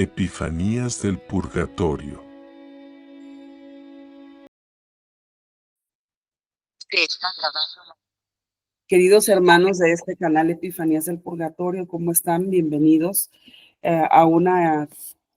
Epifanías del Purgatorio. Queridos hermanos de este canal Epifanías del Purgatorio, ¿cómo están? Bienvenidos a una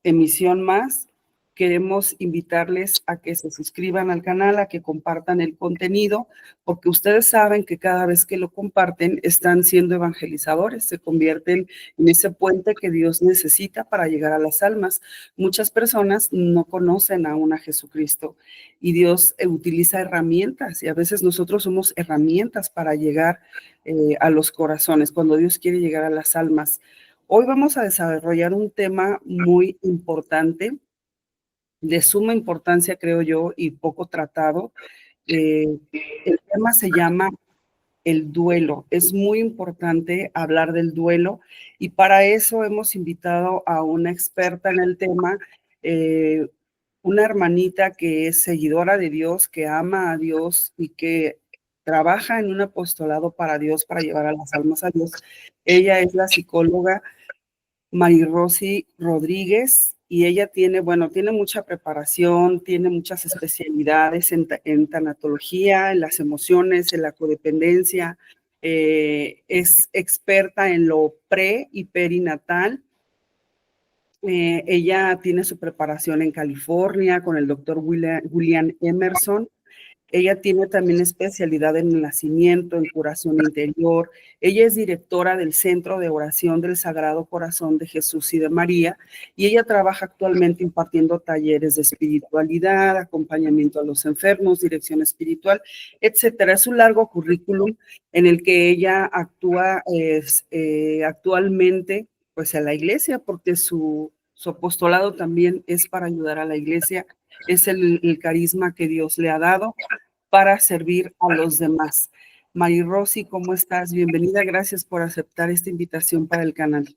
emisión más. Queremos invitarles a que se suscriban al canal, a que compartan el contenido, porque ustedes saben que cada vez que lo comparten están siendo evangelizadores, se convierten en ese puente que Dios necesita para llegar a las almas. Muchas personas no conocen aún a Jesucristo y Dios utiliza herramientas y a veces nosotros somos herramientas para llegar a los corazones, cuando Dios quiere llegar a las almas. Hoy vamos a desarrollar un tema muy importante, de suma importancia, creo yo, y poco tratado. El tema se llama el duelo. Es muy importante hablar del duelo y para eso hemos invitado a una experta en el tema, una hermanita que es seguidora de Dios, que ama a Dios y que trabaja en un apostolado para Dios, para llevar a las almas a Dios. Ella es la psicóloga Marirosy Rodríguez, y ella tiene, bueno, tiene mucha preparación, tiene muchas especialidades en tanatología, en las emociones, en la codependencia, es experta en lo pre y perinatal. Ella tiene su preparación en California con el doctor William Emerson. Ella tiene también especialidad en el nacimiento, en curación interior. Ella es directora del Centro de Oración del Sagrado Corazón de Jesús y de María, y ella trabaja actualmente impartiendo talleres de espiritualidad, acompañamiento a los enfermos, dirección espiritual, etcétera. Es un largo currículum en el que ella actúa actualmente pues a la iglesia, porque su apostolado también es para ayudar a la iglesia, es el carisma que Dios le ha dado para servir a los demás. Marirosy, ¿cómo estás? Bienvenida, gracias por aceptar esta invitación para el canal.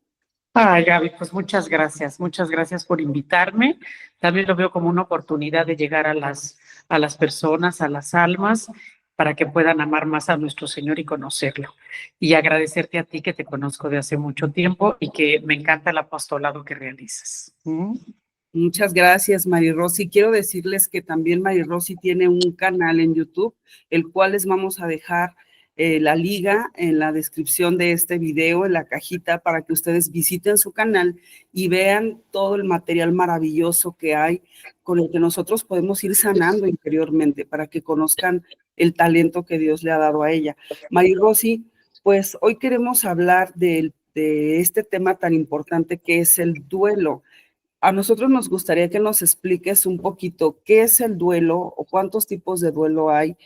Ay, Gaby, pues muchas gracias por invitarme. También lo veo como una oportunidad de llegar a las personas, a las almas, para que puedan amar más a nuestro Señor y conocerlo. Y agradecerte a ti, que te conozco de hace mucho tiempo y que me encanta el apostolado que realizas. Muchas gracias, Marirosy. Quiero decirles que también Marirosy tiene un canal en YouTube, el cual les vamos a dejar la liga en la descripción de este video, en la cajita, para que ustedes visiten su canal y vean todo el material maravilloso que hay, con el que nosotros podemos ir sanando interiormente, para que conozcan el talento que Dios le ha dado a ella. Marirosy, pues hoy queremos hablar de este tema tan importante que es el duelo. A nosotros nos gustaría que nos expliques un poquito qué es el duelo o cuántos tipos de duelo hay,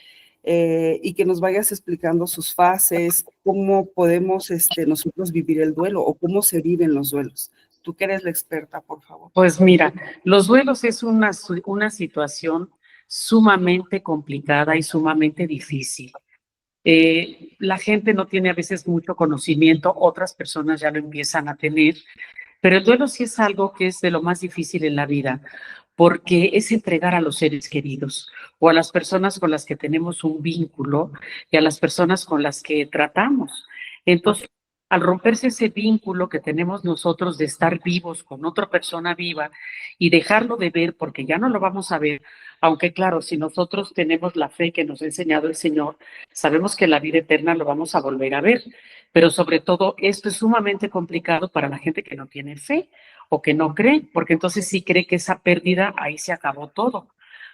y que nos vayas explicando sus fases, cómo podemos nosotros vivir el duelo o cómo se viven los duelos. Tú que eres la experta, por favor. Pues mira, los duelos es una situación sumamente complicada y sumamente difícil. La gente no tiene a veces mucho conocimiento, otras personas ya lo empiezan a tener, pero el duelo sí es algo que es de lo más difícil en la vida, porque es entregar a los seres queridos o a las personas con las que tenemos un vínculo y a las personas con las que tratamos. Entonces, al romperse ese vínculo que tenemos nosotros de estar vivos con otra persona viva y dejarlo de ver porque ya no lo vamos a ver, aunque claro, si nosotros tenemos la fe que nos ha enseñado el Señor, sabemos que la vida eterna lo vamos a volver a ver, pero sobre todo esto es sumamente complicado para la gente que no tiene fe o que no cree, porque entonces sí cree que esa pérdida, ahí se acabó todo.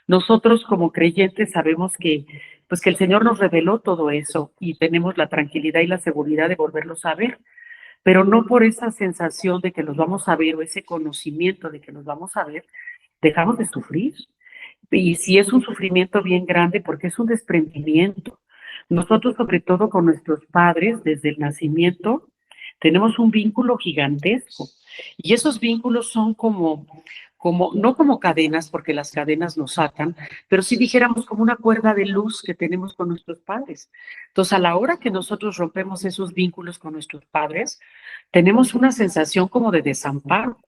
Nosotros como creyentes sabemos que, pues que el Señor nos reveló todo eso y tenemos la tranquilidad y la seguridad de volverlos a ver, pero no por esa sensación de que los vamos a ver o ese conocimiento de que los vamos a ver, dejamos de sufrir. Y si es un sufrimiento bien grande, porque es un desprendimiento. Nosotros, sobre todo con nuestros padres, desde el nacimiento, tenemos un vínculo gigantesco. Y esos vínculos son no como cadenas, porque las cadenas nos atan, pero si dijéramos como una cuerda de luz que tenemos con nuestros padres. Entonces, a la hora que nosotros rompemos esos vínculos con nuestros padres, tenemos una sensación como de desamparo,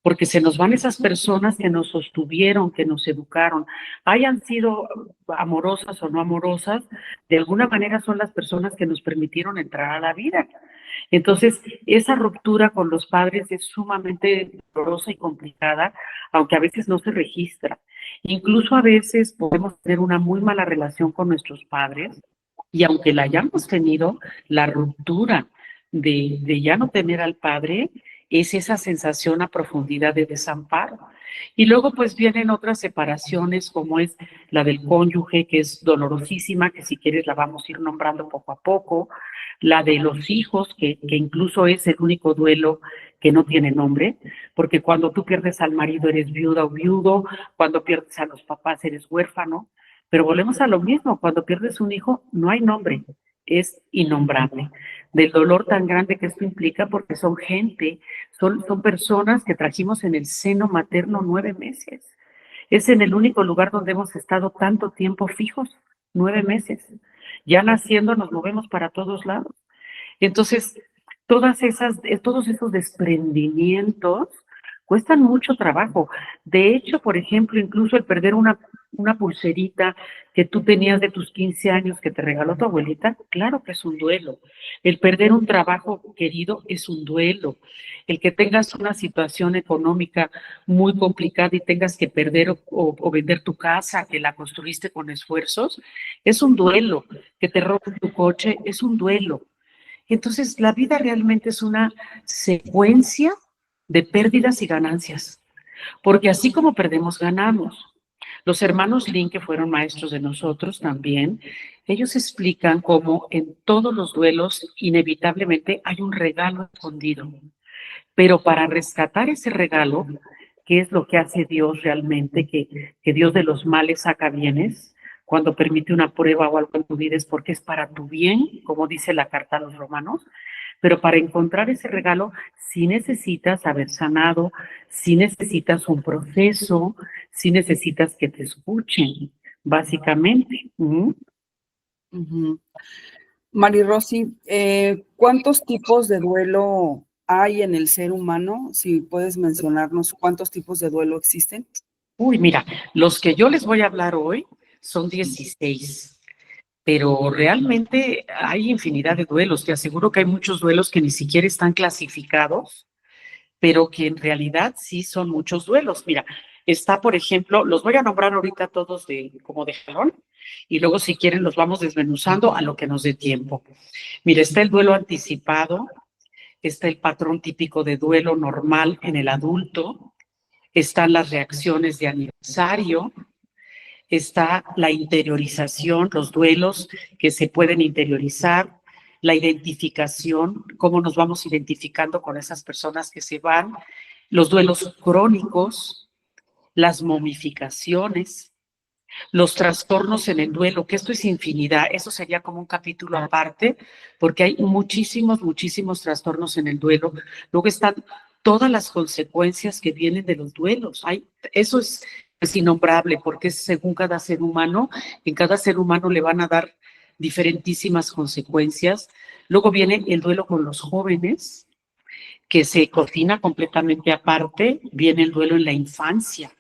porque se nos van esas personas que nos sostuvieron, que nos educaron, hayan sido amorosas o no amorosas, de alguna manera son las personas que nos permitieron entrar a la vida. Entonces, esa ruptura con los padres es sumamente dolorosa y complicada, aunque a veces no se registra. Incluso a veces podemos tener una muy mala relación con nuestros padres y aunque la hayamos tenido, la ruptura de ya no tener al padre es esa sensación a profundidad de desamparo. Y luego pues vienen otras separaciones como es la del cónyuge, que es dolorosísima, que si quieres la vamos a ir nombrando poco a poco, la de los hijos, que incluso es el único duelo que no tiene nombre, porque cuando tú pierdes al marido eres viuda o viudo, cuando pierdes a los papás eres huérfano, pero volvemos a lo mismo, cuando pierdes un hijo no hay nombre, es innombrable, del dolor tan grande que esto implica, porque son gente, son personas que trajimos en el seno materno 9 meses. Es en el único lugar donde hemos estado tanto tiempo fijos, 9 meses. Ya naciendo nos movemos para todos lados. Entonces, todos esos desprendimientos cuestan mucho trabajo. De hecho, por ejemplo, incluso el perder una pulserita que tú tenías de tus 15 años que te regaló tu abuelita, claro que es un duelo. El perder un trabajo querido es un duelo. El que tengas una situación económica muy complicada y tengas que perder o vender tu casa que la construiste con esfuerzos, es un duelo. Que te roben tu coche, es un duelo. Entonces, la vida realmente es una secuencia de pérdidas y ganancias, porque así como perdemos, ganamos. Los hermanos Lin, que fueron maestros de nosotros también, ellos explican cómo en todos los duelos inevitablemente hay un regalo escondido, pero para rescatar ese regalo, que es lo que hace Dios realmente, que Dios de los males saca bienes, cuando permite una prueba o algo en tu vida es porque es para tu bien, como dice la carta a los romanos, pero para encontrar ese regalo sí necesitas haber sanado, sí necesitas un proceso, sí necesitas que te escuchen, básicamente. Ujú. Mari Rosy, ¿cuántos tipos de duelo hay en el ser humano? Si puedes mencionarnos cuántos tipos de duelo existen. Uy, mira, los que yo les voy a hablar hoy son 16, pero realmente hay infinidad de duelos. Te aseguro que hay muchos duelos que ni siquiera están clasificados, pero que en realidad sí son muchos duelos. Mira, está, por ejemplo, los voy a nombrar ahorita todos como de jalón, y luego si quieren los vamos desmenuzando a lo que nos dé tiempo. Mira, está el duelo anticipado, está el patrón típico de duelo normal en el adulto, están las reacciones de aniversario, está la interiorización, los duelos que se pueden interiorizar, la identificación, cómo nos vamos identificando con esas personas que se van, los duelos crónicos, las momificaciones, los trastornos en el duelo, que esto es infinidad, eso sería como un capítulo aparte, porque hay muchísimos, muchísimos trastornos en el duelo. Luego están todas las consecuencias que vienen de los duelos. Eso es innombrable, porque es según cada ser humano, en cada ser humano le van a dar diferentísimas consecuencias. Luego viene el duelo con los jóvenes, que se cocina completamente aparte. Viene el duelo en la infancia,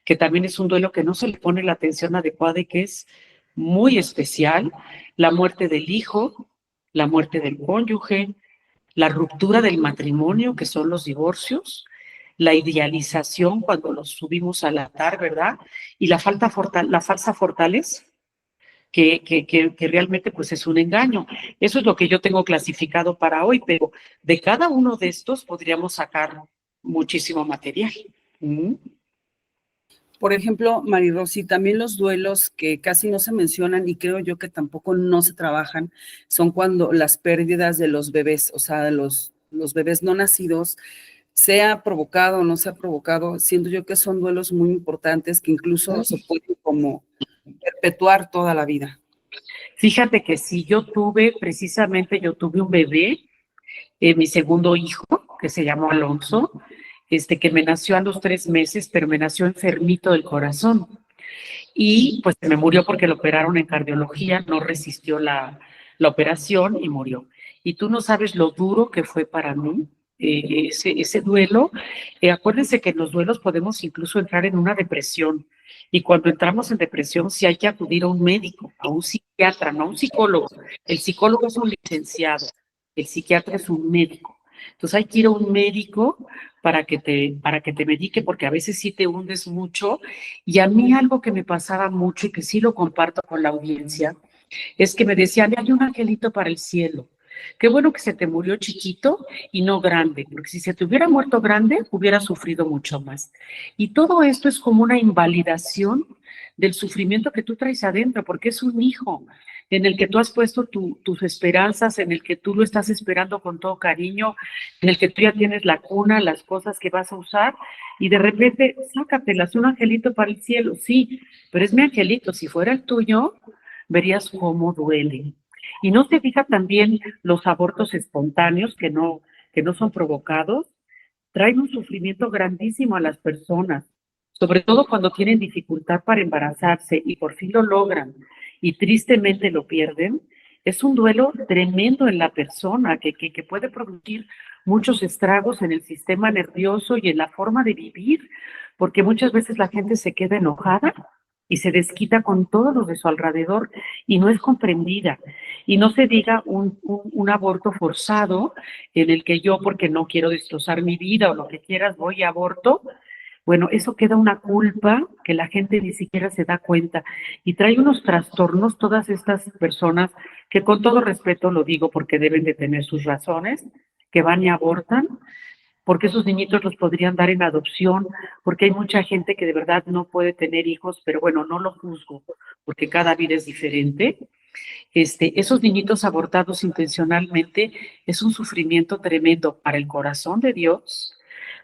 que también es un duelo que no se le pone la atención adecuada y que es muy especial. La muerte del hijo, la muerte del cónyuge, la ruptura del matrimonio, que son los divorcios, la idealización cuando los subimos al altar, ¿verdad? Y la falsa fortaleza, que realmente pues es un engaño. Eso es lo que yo tengo clasificado para hoy, pero de cada uno de estos podríamos sacar muchísimo material. Por ejemplo, Mari Rosy, también los duelos que casi no se mencionan y creo yo que tampoco no se trabajan son cuando las pérdidas de los bebés, o sea, de los bebés no nacidos, sea provocado o no sea provocado, siento yo que son duelos muy importantes que incluso se pueden como perpetuar toda la vida. Fíjate que sí, yo tuve un bebé, mi segundo hijo, que se llamó Alonso, que me nació a los 3 meses, pero me nació enfermito del corazón. Y pues se me murió porque lo operaron en cardiología, no resistió la operación y murió. Y tú no sabes lo duro que fue para mí ese duelo. Acuérdense que en los duelos podemos incluso entrar en una depresión. Y cuando entramos en depresión, sí hay que acudir a un médico, a un psiquiatra, no a un psicólogo. El psicólogo es un licenciado. el psiquiatra es un médico. Entonces hay que ir a un médico para que te medique, porque a veces sí te hundes mucho. Y a mí algo que me pasaba mucho y que sí lo comparto con la audiencia, es que me decían, hay un angelito para el cielo. Qué bueno que se te murió chiquito y no grande, porque si se te hubiera muerto grande, hubiera sufrido mucho más. Y todo esto es como una invalidación del sufrimiento que tú traes adentro, porque es un hijo en el que tú has puesto tus esperanzas, en el que tú lo estás esperando con todo cariño, en el que tú ya tienes la cuna, las cosas que vas a usar, y de repente, sácatelas, un angelito para el cielo, sí, pero es mi angelito, si fuera el tuyo, verías cómo duele. Y no se fija también los abortos espontáneos que no son provocados, traen un sufrimiento grandísimo a las personas, sobre todo cuando tienen dificultad para embarazarse y por fin lo logran y tristemente lo pierden. Es un duelo tremendo en la persona que puede producir muchos estragos en el sistema nervioso y en la forma de vivir, porque muchas veces la gente se queda enojada y se desquita con todos los de su alrededor y no es comprendida. Y no se diga un aborto forzado en el que yo, porque no quiero destrozar mi vida o lo que quieras, voy y aborto. Bueno, eso queda una culpa que la gente ni siquiera se da cuenta y trae unos trastornos todas estas personas que con todo respeto lo digo porque deben de tener sus razones, que van y abortan, porque esos niñitos los podrían dar en adopción, porque hay mucha gente que de verdad no puede tener hijos, pero bueno, no lo juzgo, porque cada vida es diferente. Esos niñitos abortados intencionalmente es un sufrimiento tremendo para el corazón de Dios,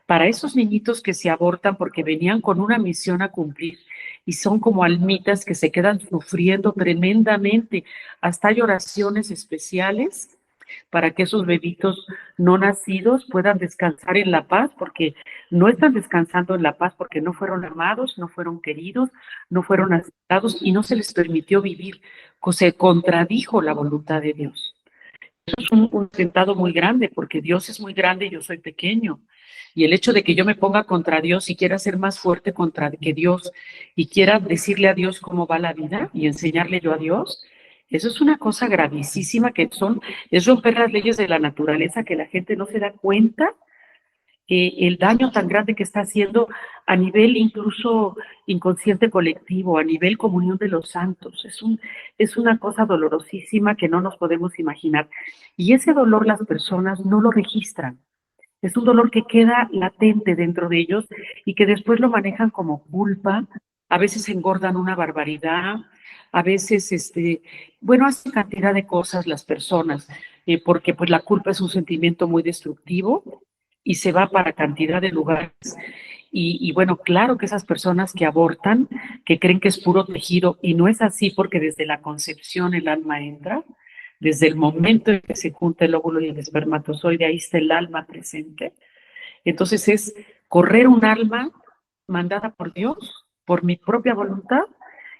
para esos niñitos que se abortan porque venían con una misión a cumplir y son como almitas que se quedan sufriendo tremendamente. Hasta hay oraciones especiales para que esos bebitos no nacidos puedan descansar en la paz, porque no están descansando en la paz porque no fueron amados, no fueron queridos, no fueron aceptados y no se les permitió vivir, se contradijo la voluntad de Dios. Eso es un atentado muy grande, porque Dios es muy grande y yo soy pequeño. Y el hecho de que yo me ponga contra Dios y quiera ser más fuerte contra que Dios y quiera decirle a Dios cómo va la vida y enseñarle yo a Dios, eso es una cosa gravísima es romper las leyes de la naturaleza que la gente no se da cuenta el daño tan grande que está haciendo a nivel incluso inconsciente colectivo, a nivel comunión de los santos. Es una cosa dolorosísima que no nos podemos imaginar. Y ese dolor las personas no lo registran. Es un dolor que queda latente dentro de ellos y que después lo manejan como culpa. A veces engordan una barbaridad, a veces, bueno, hacen cantidad de cosas las personas, porque pues la culpa es un sentimiento muy destructivo y se va para cantidad de lugares. Y bueno, claro que esas personas que abortan, que creen que es puro tejido, y no es así porque desde la concepción el alma entra, desde el momento en que se junta el óvulo y el espermatozoide, ahí está el alma presente. Entonces es correr un alma mandada por Dios, por mi propia voluntad,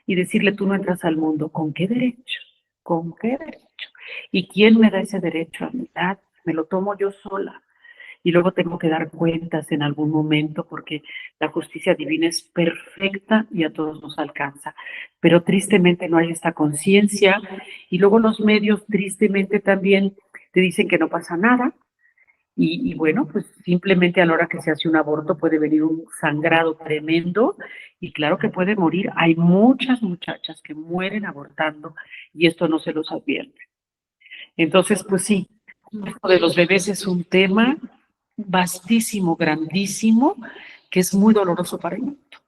y decirle, tú no entras al mundo. ¿Con qué derecho? ¿Con qué derecho? ¿Y quién me da ese derecho a mi edad? Me lo tomo yo sola y luego tengo que dar cuentas en algún momento porque la justicia divina es perfecta y a todos nos alcanza. Pero tristemente no hay esta conciencia y luego los medios tristemente también te dicen que no pasa nada. Y bueno, pues simplemente a la hora que se hace un aborto puede venir un sangrado tremendo y claro que puede morir. Hay muchas muchachas que mueren abortando y esto no se los advierte. Entonces, pues sí, esto de los bebés es un tema vastísimo, grandísimo, que es muy doloroso para el mundo,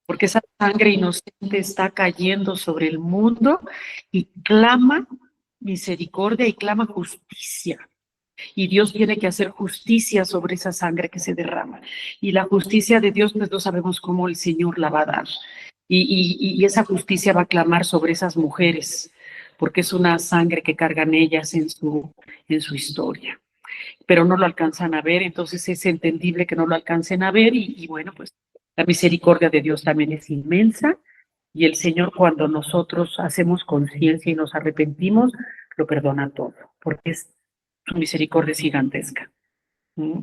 porque esa sangre inocente está cayendo sobre el mundo y clama misericordia y clama justicia. Y Dios tiene que hacer justicia sobre esa sangre que se derrama. Y la justicia de Dios, pues no sabemos cómo el Señor la va a dar. Y esa justicia va a clamar sobre esas mujeres, porque es una sangre que cargan ellas en su historia. Pero no lo alcanzan a ver, entonces es entendible que no lo alcancen a ver y bueno, pues la misericordia de Dios también es inmensa y el Señor cuando nosotros hacemos conciencia y nos arrepentimos, lo perdona todo, porque su misericordia es gigantesca. ¿Mm?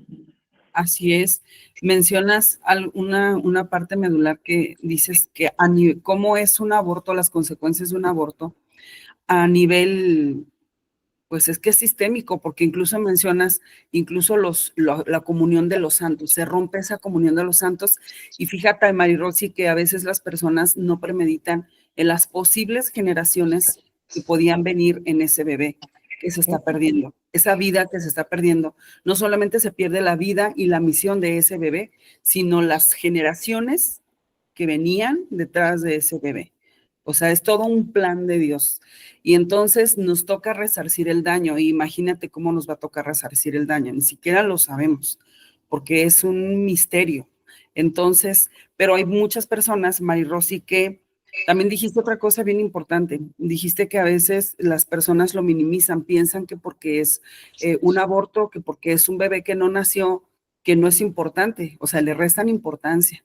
Así es. Mencionas una parte medular que dices que cómo es un aborto, las consecuencias de un aborto a nivel Pues es que es sistémico, porque incluso mencionas, incluso la comunión de los santos, se rompe esa comunión de los santos, y fíjate, Marirosy, que a veces las personas no premeditan en las posibles generaciones que podían venir en ese bebé que se está perdiendo, esa vida que se está perdiendo. No solamente se pierde la vida y la misión de ese bebé, sino las generaciones que venían detrás de ese bebé. O sea, es todo un plan de Dios. Y entonces nos toca resarcir el daño. Y imagínate cómo nos va a tocar resarcir el daño. Ni siquiera lo sabemos, porque es un misterio. Entonces, pero hay muchas personas, Marirosy, que también dijiste otra cosa bien importante. Dijiste que a veces las personas lo minimizan, piensan que porque es un aborto, que porque es un bebé que no nació, que no es importante. O sea, le restan importancia.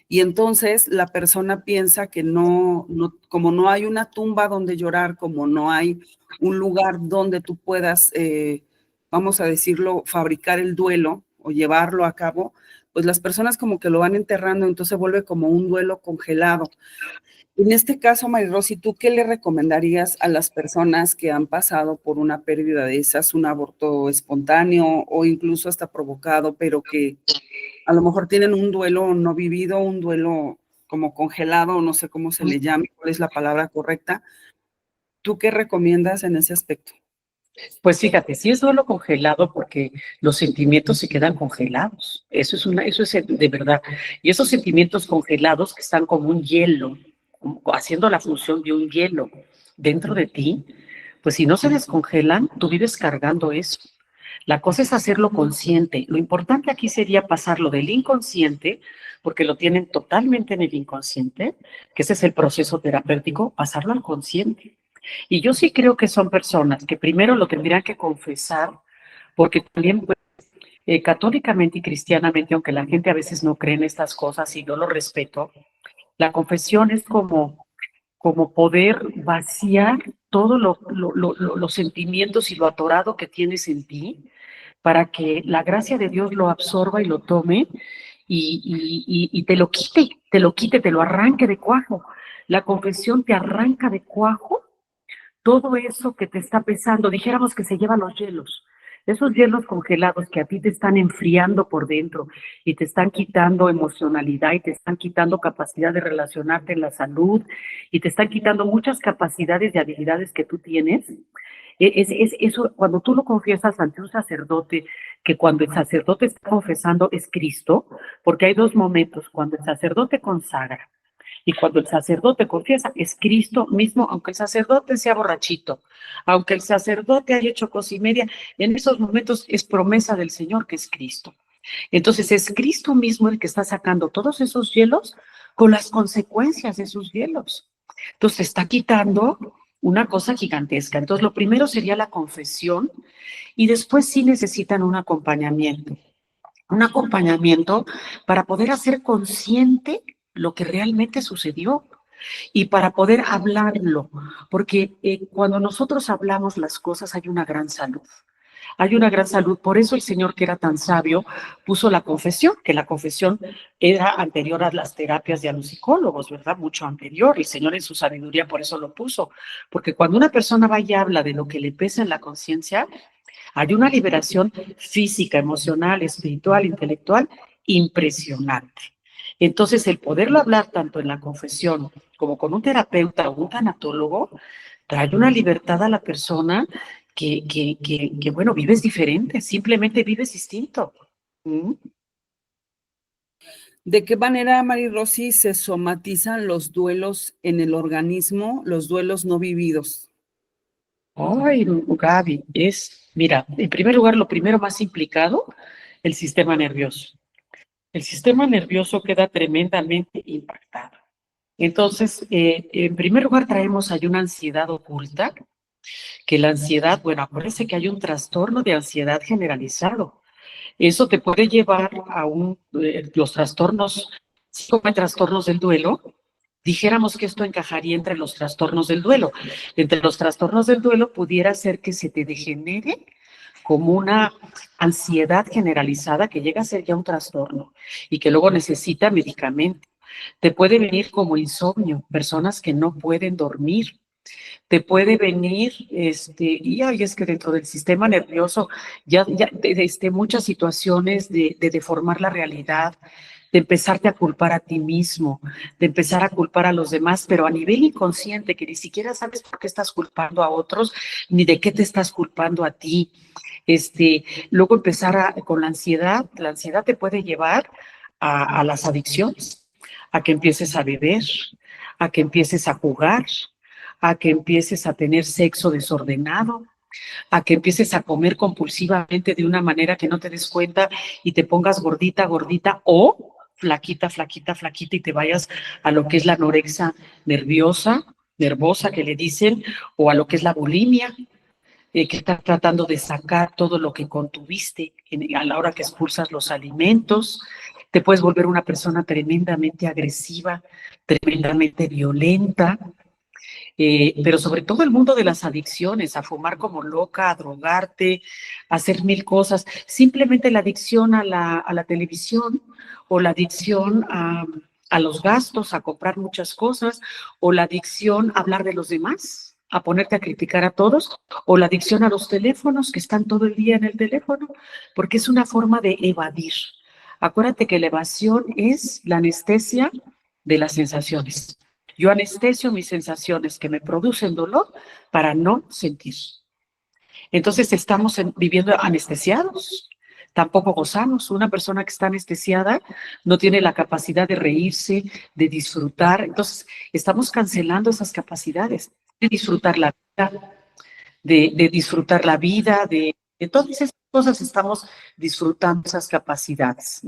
Y entonces la persona piensa que como no hay una tumba donde llorar, como no hay un lugar donde tú puedas, vamos a decirlo, fabricar el duelo o llevarlo a cabo, pues las personas como que lo van enterrando, entonces se vuelve como un duelo congelado. En este caso, Marirosy, ¿tú qué le recomendarías a las personas que han pasado por una pérdida de esas, un aborto espontáneo o incluso hasta provocado, pero que a lo mejor tienen un duelo no vivido, un duelo como congelado, no sé cómo se le llame, cuál es la palabra correcta? ¿Tú qué recomiendas en ese aspecto? Pues fíjate, sí es duelo congelado porque los sentimientos se quedan congelados. Eso es de verdad. Y esos sentimientos congelados que están como un hielo, haciendo la función de un hielo dentro de ti, pues si no se descongelan, tú vives cargando eso. La cosa es hacerlo consciente. Lo importante aquí sería pasarlo del inconsciente, porque lo tienen totalmente en el inconsciente, que ese es el proceso terapéutico, pasarlo al consciente. Y yo sí creo que son personas que primero lo tendrían que confesar, porque también pues, católicamente y cristianamente, aunque la gente a veces no cree en estas cosas y yo lo respeto, la confesión es como poder vaciar todos los sentimientos y lo atorado que tienes en ti para que la gracia de Dios lo absorba y lo tome y te lo arranque de cuajo. La confesión te arranca de cuajo todo eso que te está pesando, dijéramos que se lleva los hielos, esos hielos congelados que a ti te están enfriando por dentro y te están quitando emocionalidad y te están quitando capacidad de relacionarte en la salud y te están quitando muchas capacidades y habilidades que tú tienes. Eso, cuando tú lo confiesas ante un sacerdote, que cuando el sacerdote está confesando es Cristo, porque hay dos momentos, cuando el sacerdote consagra y cuando el sacerdote confiesa, es Cristo mismo, aunque el sacerdote sea borrachito, aunque el sacerdote haya hecho cosa y media, en esos momentos es promesa del Señor que es Cristo. Entonces es Cristo mismo el que está sacando todos esos hielos con las consecuencias de esos hielos. Entonces está quitando una cosa gigantesca. Entonces lo primero sería la confesión y después sí necesitan un acompañamiento para poder hacer consciente lo que realmente sucedió y para poder hablarlo, porque cuando nosotros hablamos las cosas hay una gran salud. Hay una gran salud, por eso el Señor, que era tan sabio, puso la confesión, que la confesión era anterior a las terapias y a los psicólogos, ¿verdad? Mucho anterior. El Señor en su sabiduría por eso lo puso, porque cuando una persona va y habla de lo que le pesa en la conciencia, hay una liberación física, emocional, espiritual, intelectual impresionante. Entonces, el poderlo hablar tanto en la confesión como con un terapeuta o un tanatólogo, trae una libertad a la persona que bueno, vives diferente, simplemente vives distinto. ¿Mm? ¿De qué manera, Marirosy, se somatizan los duelos en el organismo, los duelos no vividos? Ay, Gaby, mira, en primer lugar, lo primero más implicado, el sistema nervioso. El sistema nervioso queda tremendamente impactado. Entonces, en primer lugar, traemos ahí una ansiedad oculta, que la ansiedad, bueno, acuérdense que hay un trastorno de ansiedad generalizado. Eso te puede llevar a los trastornos, sí, como hay trastornos del duelo. Dijéramos que esto encajaría entre los trastornos del duelo. Entre los trastornos del duelo pudiera ser que se te degenere como una ansiedad generalizada que llega a ser ya un trastorno y que luego necesita medicamento. Te puede venir como insomnio, personas que no pueden dormir. Te puede venir, y ay, es que dentro del sistema nervioso, muchas situaciones de deformar la realidad, de empezarte a culpar a ti mismo, de empezar a culpar a los demás, pero a nivel inconsciente, que ni siquiera sabes por qué estás culpando a otros, ni de qué te estás culpando a ti. Luego con la ansiedad te puede llevar a las adicciones, a que empieces a beber, a que empieces a jugar, a que empieces a tener sexo desordenado, a que empieces a comer compulsivamente de una manera que no te des cuenta y te pongas gordita, gordita o flaquita, flaquita, flaquita y te vayas a lo que es la anorexia nervosa que le dicen, o a lo que es la bulimia, que estás tratando de sacar todo lo que contuviste a la hora que expulsas los alimentos. Te puedes volver una persona tremendamente agresiva, tremendamente violenta, pero sobre todo el mundo de las adicciones, a fumar como loca, a drogarte, a hacer mil cosas. Simplemente la adicción a la televisión, o la adicción a los gastos, a comprar muchas cosas, o la adicción a hablar de los demás, a ponerte a criticar a todos, o la adicción a los teléfonos, que están todo el día en el teléfono, porque es una forma de evadir. Acuérdate que la evasión es la anestesia de las sensaciones. Yo anestesio mis sensaciones que me producen dolor para no sentir. Entonces estamos viviendo anestesiados, tampoco gozamos. Una persona que está anestesiada no tiene la capacidad de reírse, de disfrutar. Entonces estamos cancelando esas capacidades de disfrutar la vida, de disfrutar la vida, de todas esas cosas estamos disfrutando esas capacidades.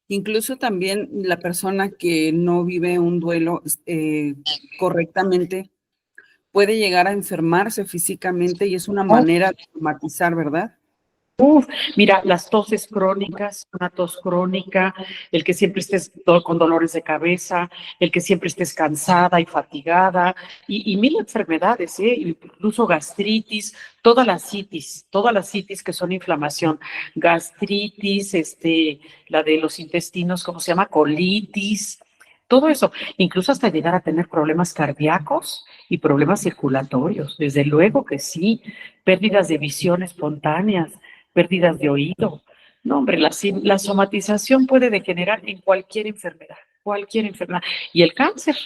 Incluso también la persona que no vive un duelo correctamente puede llegar a enfermarse físicamente y es una manera de somatizar, ¿verdad? Mira, las toses crónicas, una tos crónica, el que siempre estés con dolores de cabeza, el que siempre estés cansada y fatigada, y mil enfermedades, incluso gastritis, todas las citis que son inflamación, gastritis, la de los intestinos, ¿cómo se llama? Colitis, todo eso, incluso hasta llegar a tener problemas cardíacos y problemas circulatorios, desde luego que sí, pérdidas de visión espontáneas, pérdidas de oído. No, hombre, la somatización puede degenerar en cualquier enfermedad, cualquier enfermedad. Y el cáncer,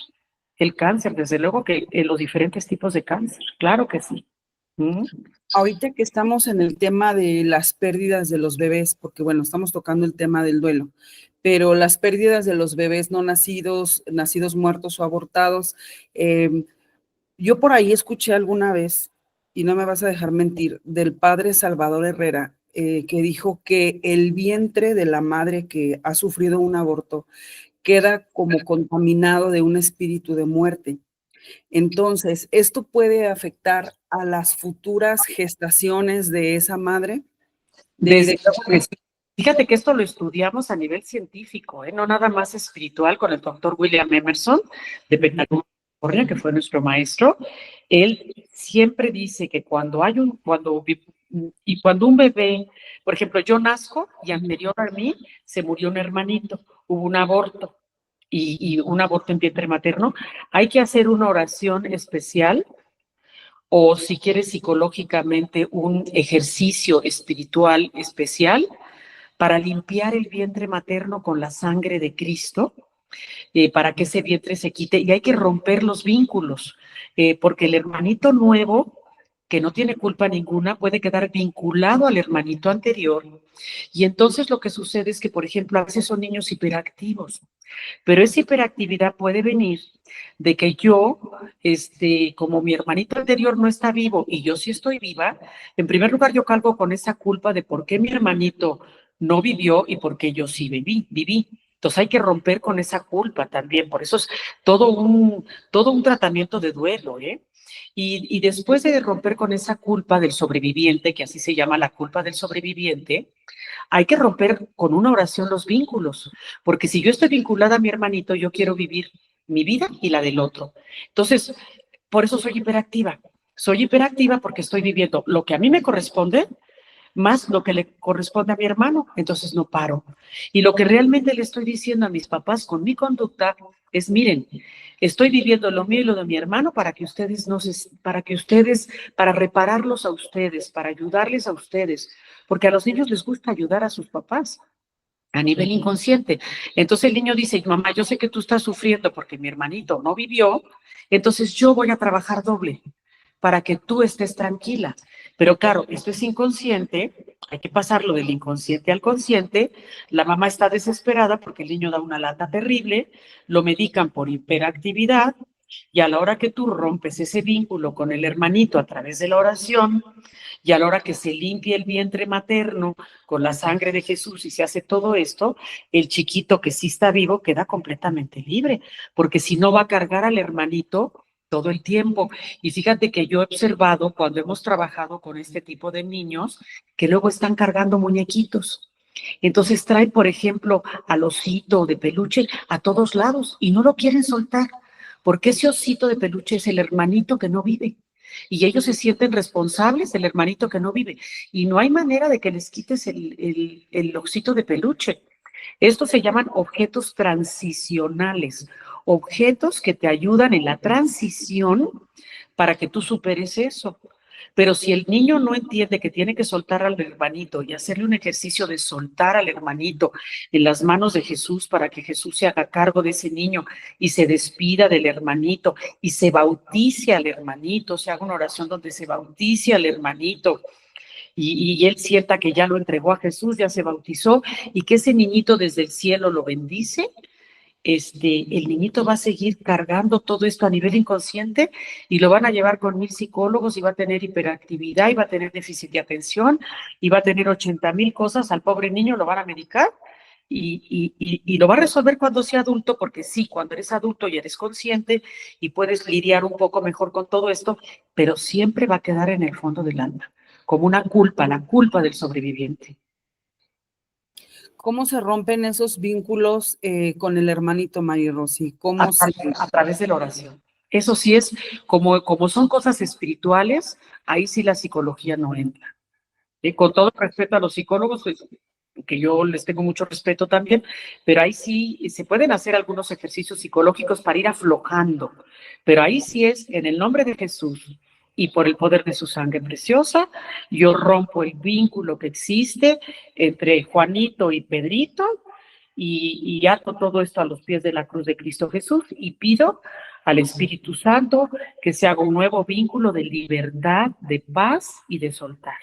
desde luego que los diferentes tipos de cáncer, claro que sí. Ahorita que estamos en el tema de las pérdidas de los bebés, porque bueno, estamos tocando el tema del duelo, pero las pérdidas de los bebés no nacidos, muertos o abortados, yo por ahí escuché alguna vez, y no me vas a dejar mentir, del padre Salvador Herrera, que dijo que el vientre de la madre que ha sufrido un aborto queda como contaminado de un espíritu de muerte. Entonces, ¿esto puede afectar a las futuras gestaciones de esa madre? Fíjate que esto lo estudiamos a nivel científico, no nada más espiritual, con el doctor William Emerson de Petaluma, California, que fue nuestro maestro. Él siempre dice que cuando un bebé, por ejemplo, yo nazco y anterior a mí se murió un hermanito, hubo un aborto y un aborto en vientre materno, hay que hacer una oración especial, o si quieres psicológicamente un ejercicio espiritual especial para limpiar el vientre materno con la sangre de Cristo, para que ese vientre se quite, y hay que romper los vínculos, porque el hermanito nuevo, que no tiene culpa ninguna, puede quedar vinculado al hermanito anterior, y entonces lo que sucede es que, por ejemplo, a veces son niños hiperactivos, pero esa hiperactividad puede venir de que yo, como mi hermanito anterior no está vivo y yo sí estoy viva, en primer lugar yo cargo con esa culpa de por qué mi hermanito no vivió y por qué yo sí viví. Entonces hay que romper con esa culpa también, por eso es todo un tratamiento de duelo, Y después de romper con esa culpa del sobreviviente, que así se llama la culpa del sobreviviente, hay que romper con una oración los vínculos, porque si yo estoy vinculada a mi hermanito, yo quiero vivir mi vida y la del otro. Entonces, por eso soy hiperactiva. Soy hiperactiva porque estoy viviendo lo que a mí me corresponde, más lo que le corresponde a mi hermano, entonces no paro. Y lo que realmente le estoy diciendo a mis papás con mi conducta es, miren, estoy viviendo lo mío y lo de mi hermano para que ustedes para repararlos a ustedes, para ayudarles a ustedes, porque a los niños les gusta ayudar a sus papás a nivel inconsciente. Entonces el niño dice, mamá, yo sé que tú estás sufriendo porque mi hermanito no vivió, entonces yo voy a trabajar doble para que tú estés tranquila. Pero claro, esto es inconsciente, hay que pasarlo del inconsciente al consciente. La mamá está desesperada porque el niño da una lata terrible, lo medican por hiperactividad y a la hora que tú rompes ese vínculo con el hermanito a través de la oración y a la hora que se limpia el vientre materno con la sangre de Jesús y se hace todo esto, el chiquito que sí está vivo queda completamente libre, porque si no va a cargar al hermanito todo el tiempo. Y fíjate que yo he observado cuando hemos trabajado con este tipo de niños que luego están cargando muñequitos. Entonces traen, por ejemplo, al osito de peluche a todos lados y no lo quieren soltar, porque ese osito de peluche es el hermanito que no vive. Y ellos se sienten responsables del hermanito que no vive. Y no hay manera de que les quites el osito de peluche. Estos se llaman objetos transicionales, objetos que te ayudan en la transición para que tú superes eso. Pero si el niño no entiende que tiene que soltar al hermanito y hacerle un ejercicio de soltar al hermanito en las manos de Jesús para que Jesús se haga cargo de ese niño y se despida del hermanito y se bautice al hermanito, se haga una oración donde se bautice al hermanito y él sienta que ya lo entregó a Jesús, ya se bautizó y que ese niñito desde el cielo lo bendice, el niñito va a seguir cargando todo esto a nivel inconsciente y lo van a llevar con 1000 psicólogos y va a tener hiperactividad y va a tener déficit de atención y va a tener 80,000 cosas. Al pobre niño lo van a medicar y lo va a resolver cuando sea adulto, porque sí, cuando eres adulto y eres consciente y puedes lidiar un poco mejor con todo esto, pero siempre va a quedar en el fondo del alma, como una culpa, la culpa del sobreviviente. ¿Cómo se rompen esos vínculos con el hermanito, María Rosy? ¿Cómo A través de la oración. Eso sí es, como son cosas espirituales, ahí sí la psicología no entra. Con todo respeto a los psicólogos, pues, que yo les tengo mucho respeto también, pero ahí sí se pueden hacer algunos ejercicios psicológicos para ir aflojando, pero ahí sí es en el nombre de Jesús y por el poder de su sangre preciosa, yo rompo el vínculo que existe entre Juanito y Pedrito y ato todo esto a los pies de la cruz de Cristo Jesús y pido al Espíritu Santo que se haga un nuevo vínculo de libertad, de paz y de soltar.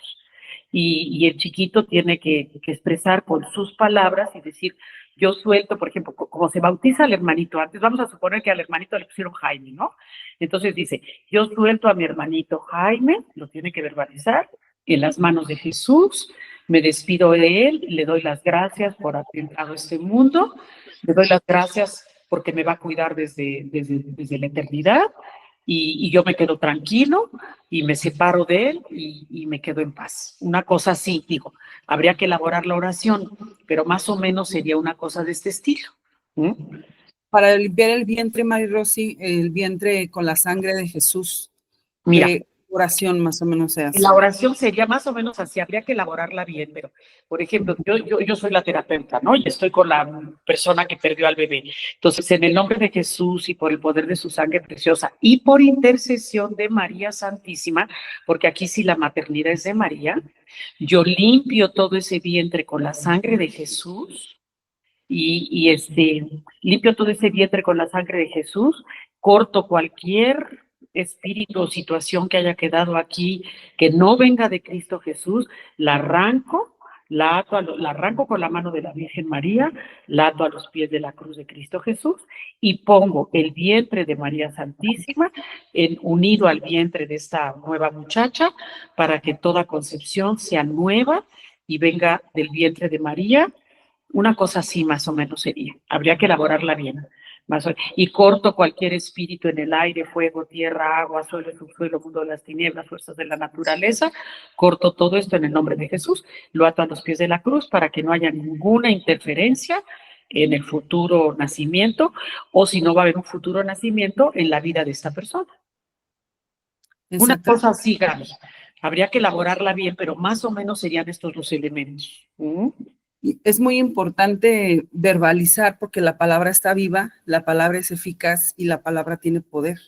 Y el chiquito tiene que expresar con sus palabras y decir, yo suelto, por ejemplo, como se bautiza al hermanito antes, vamos a suponer que al hermanito le pusieron Jaime, ¿no? Entonces dice, yo suelto a mi hermanito Jaime, lo tiene que verbalizar, en las manos de Jesús, me despido de él, le doy las gracias por haber entrado a este mundo, le doy las gracias porque me va a cuidar desde la eternidad, y yo me quedo tranquilo y me separo de él y me quedo en paz. Una cosa así, digo, habría que elaborar la oración, pero más o menos sería una cosa de este estilo. Para limpiar el vientre, María Rosy, el vientre con la sangre de Jesús, Mira, ¿qué oración más o menos se hace? la oración sería más o menos así, habría que elaborarla bien, pero, por ejemplo, yo soy la terapeuta, ¿no? Y estoy con la persona que perdió al bebé. Entonces, en el nombre de Jesús y por el poder de su sangre preciosa y por intercesión de María Santísima, porque aquí sí la maternidad es de María, yo limpio todo ese vientre con la sangre de Jesús y limpio todo ese vientre con la sangre de Jesús, corto cualquier espíritu o situación que haya quedado aquí que no venga de Cristo Jesús, la arranco, la arranco con la mano de la Virgen María, la ato a los pies de la cruz de Cristo Jesús y pongo el vientre de María Santísima unido al vientre de esta nueva muchacha para que toda concepción sea nueva y venga del vientre de María. Una cosa así más o menos sería. Habría que elaborarla bien. Y corto cualquier espíritu en el aire, fuego, tierra, agua, suelo, subsuelo, mundo de las tinieblas, fuerzas de la naturaleza. Corto todo esto en el nombre de Jesús. Lo ato a los pies de la cruz para que no haya ninguna interferencia en el futuro nacimiento, o si no va a haber un futuro nacimiento en la vida de esta persona. Una cosa así, Gaby. Habría que elaborarla bien, pero más o menos serían estos los elementos. Y es muy importante verbalizar porque la palabra está viva, la palabra es eficaz y la palabra tiene poder.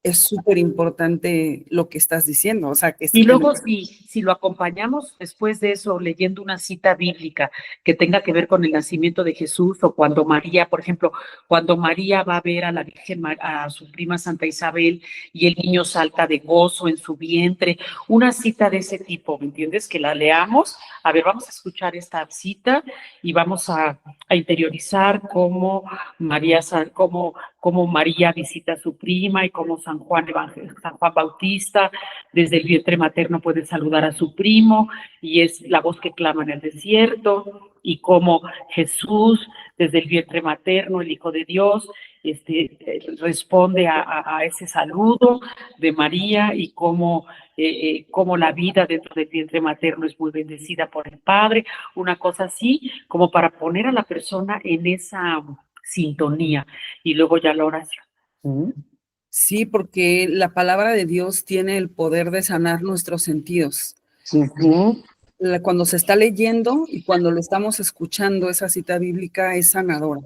Es súper importante lo que estás diciendo, o sea, que Y luego, si lo acompañamos después de eso, leyendo una cita bíblica que tenga que ver con el nacimiento de Jesús, o cuando María, por ejemplo, cuando María va a ver a la Virgen, a su prima Santa Isabel, y el niño salta de gozo en su vientre, una cita de ese tipo, ¿me entiendes? Que la leamos. A ver, vamos a escuchar esta cita y vamos a interiorizar cómo María, cómo María visita a su prima y cómo San Juan Bautista desde el vientre materno puede saludar a su primo y es la voz que clama en el desierto, y cómo Jesús desde el vientre materno, el Hijo de Dios, responde a ese saludo de María, y cómo la vida dentro del vientre materno es muy bendecida por el Padre, una cosa así, como para poner a la persona en esa sintonía, y luego ya la oración. Sí, porque la palabra de Dios tiene el poder de sanar nuestros sentidos. Cuando se está leyendo y cuando lo estamos escuchando, esa cita bíblica es sanadora.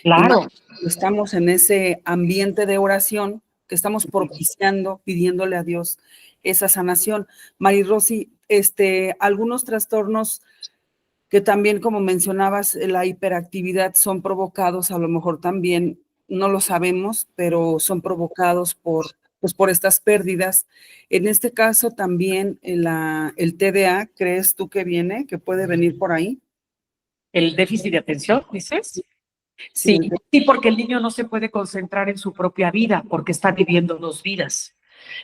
Claro. Estamos en ese ambiente de oración que estamos propiciando, pidiéndole a Dios esa sanación. Mari Rosy, algunos trastornos que también, como mencionabas, la hiperactividad son provocados, a lo mejor también, no lo sabemos, pero son provocados por estas pérdidas. En este caso también el TDA, ¿crees tú que puede venir por ahí? ¿El déficit de atención, dices? Sí, porque el niño no se puede concentrar en su propia vida, porque está viviendo dos vidas.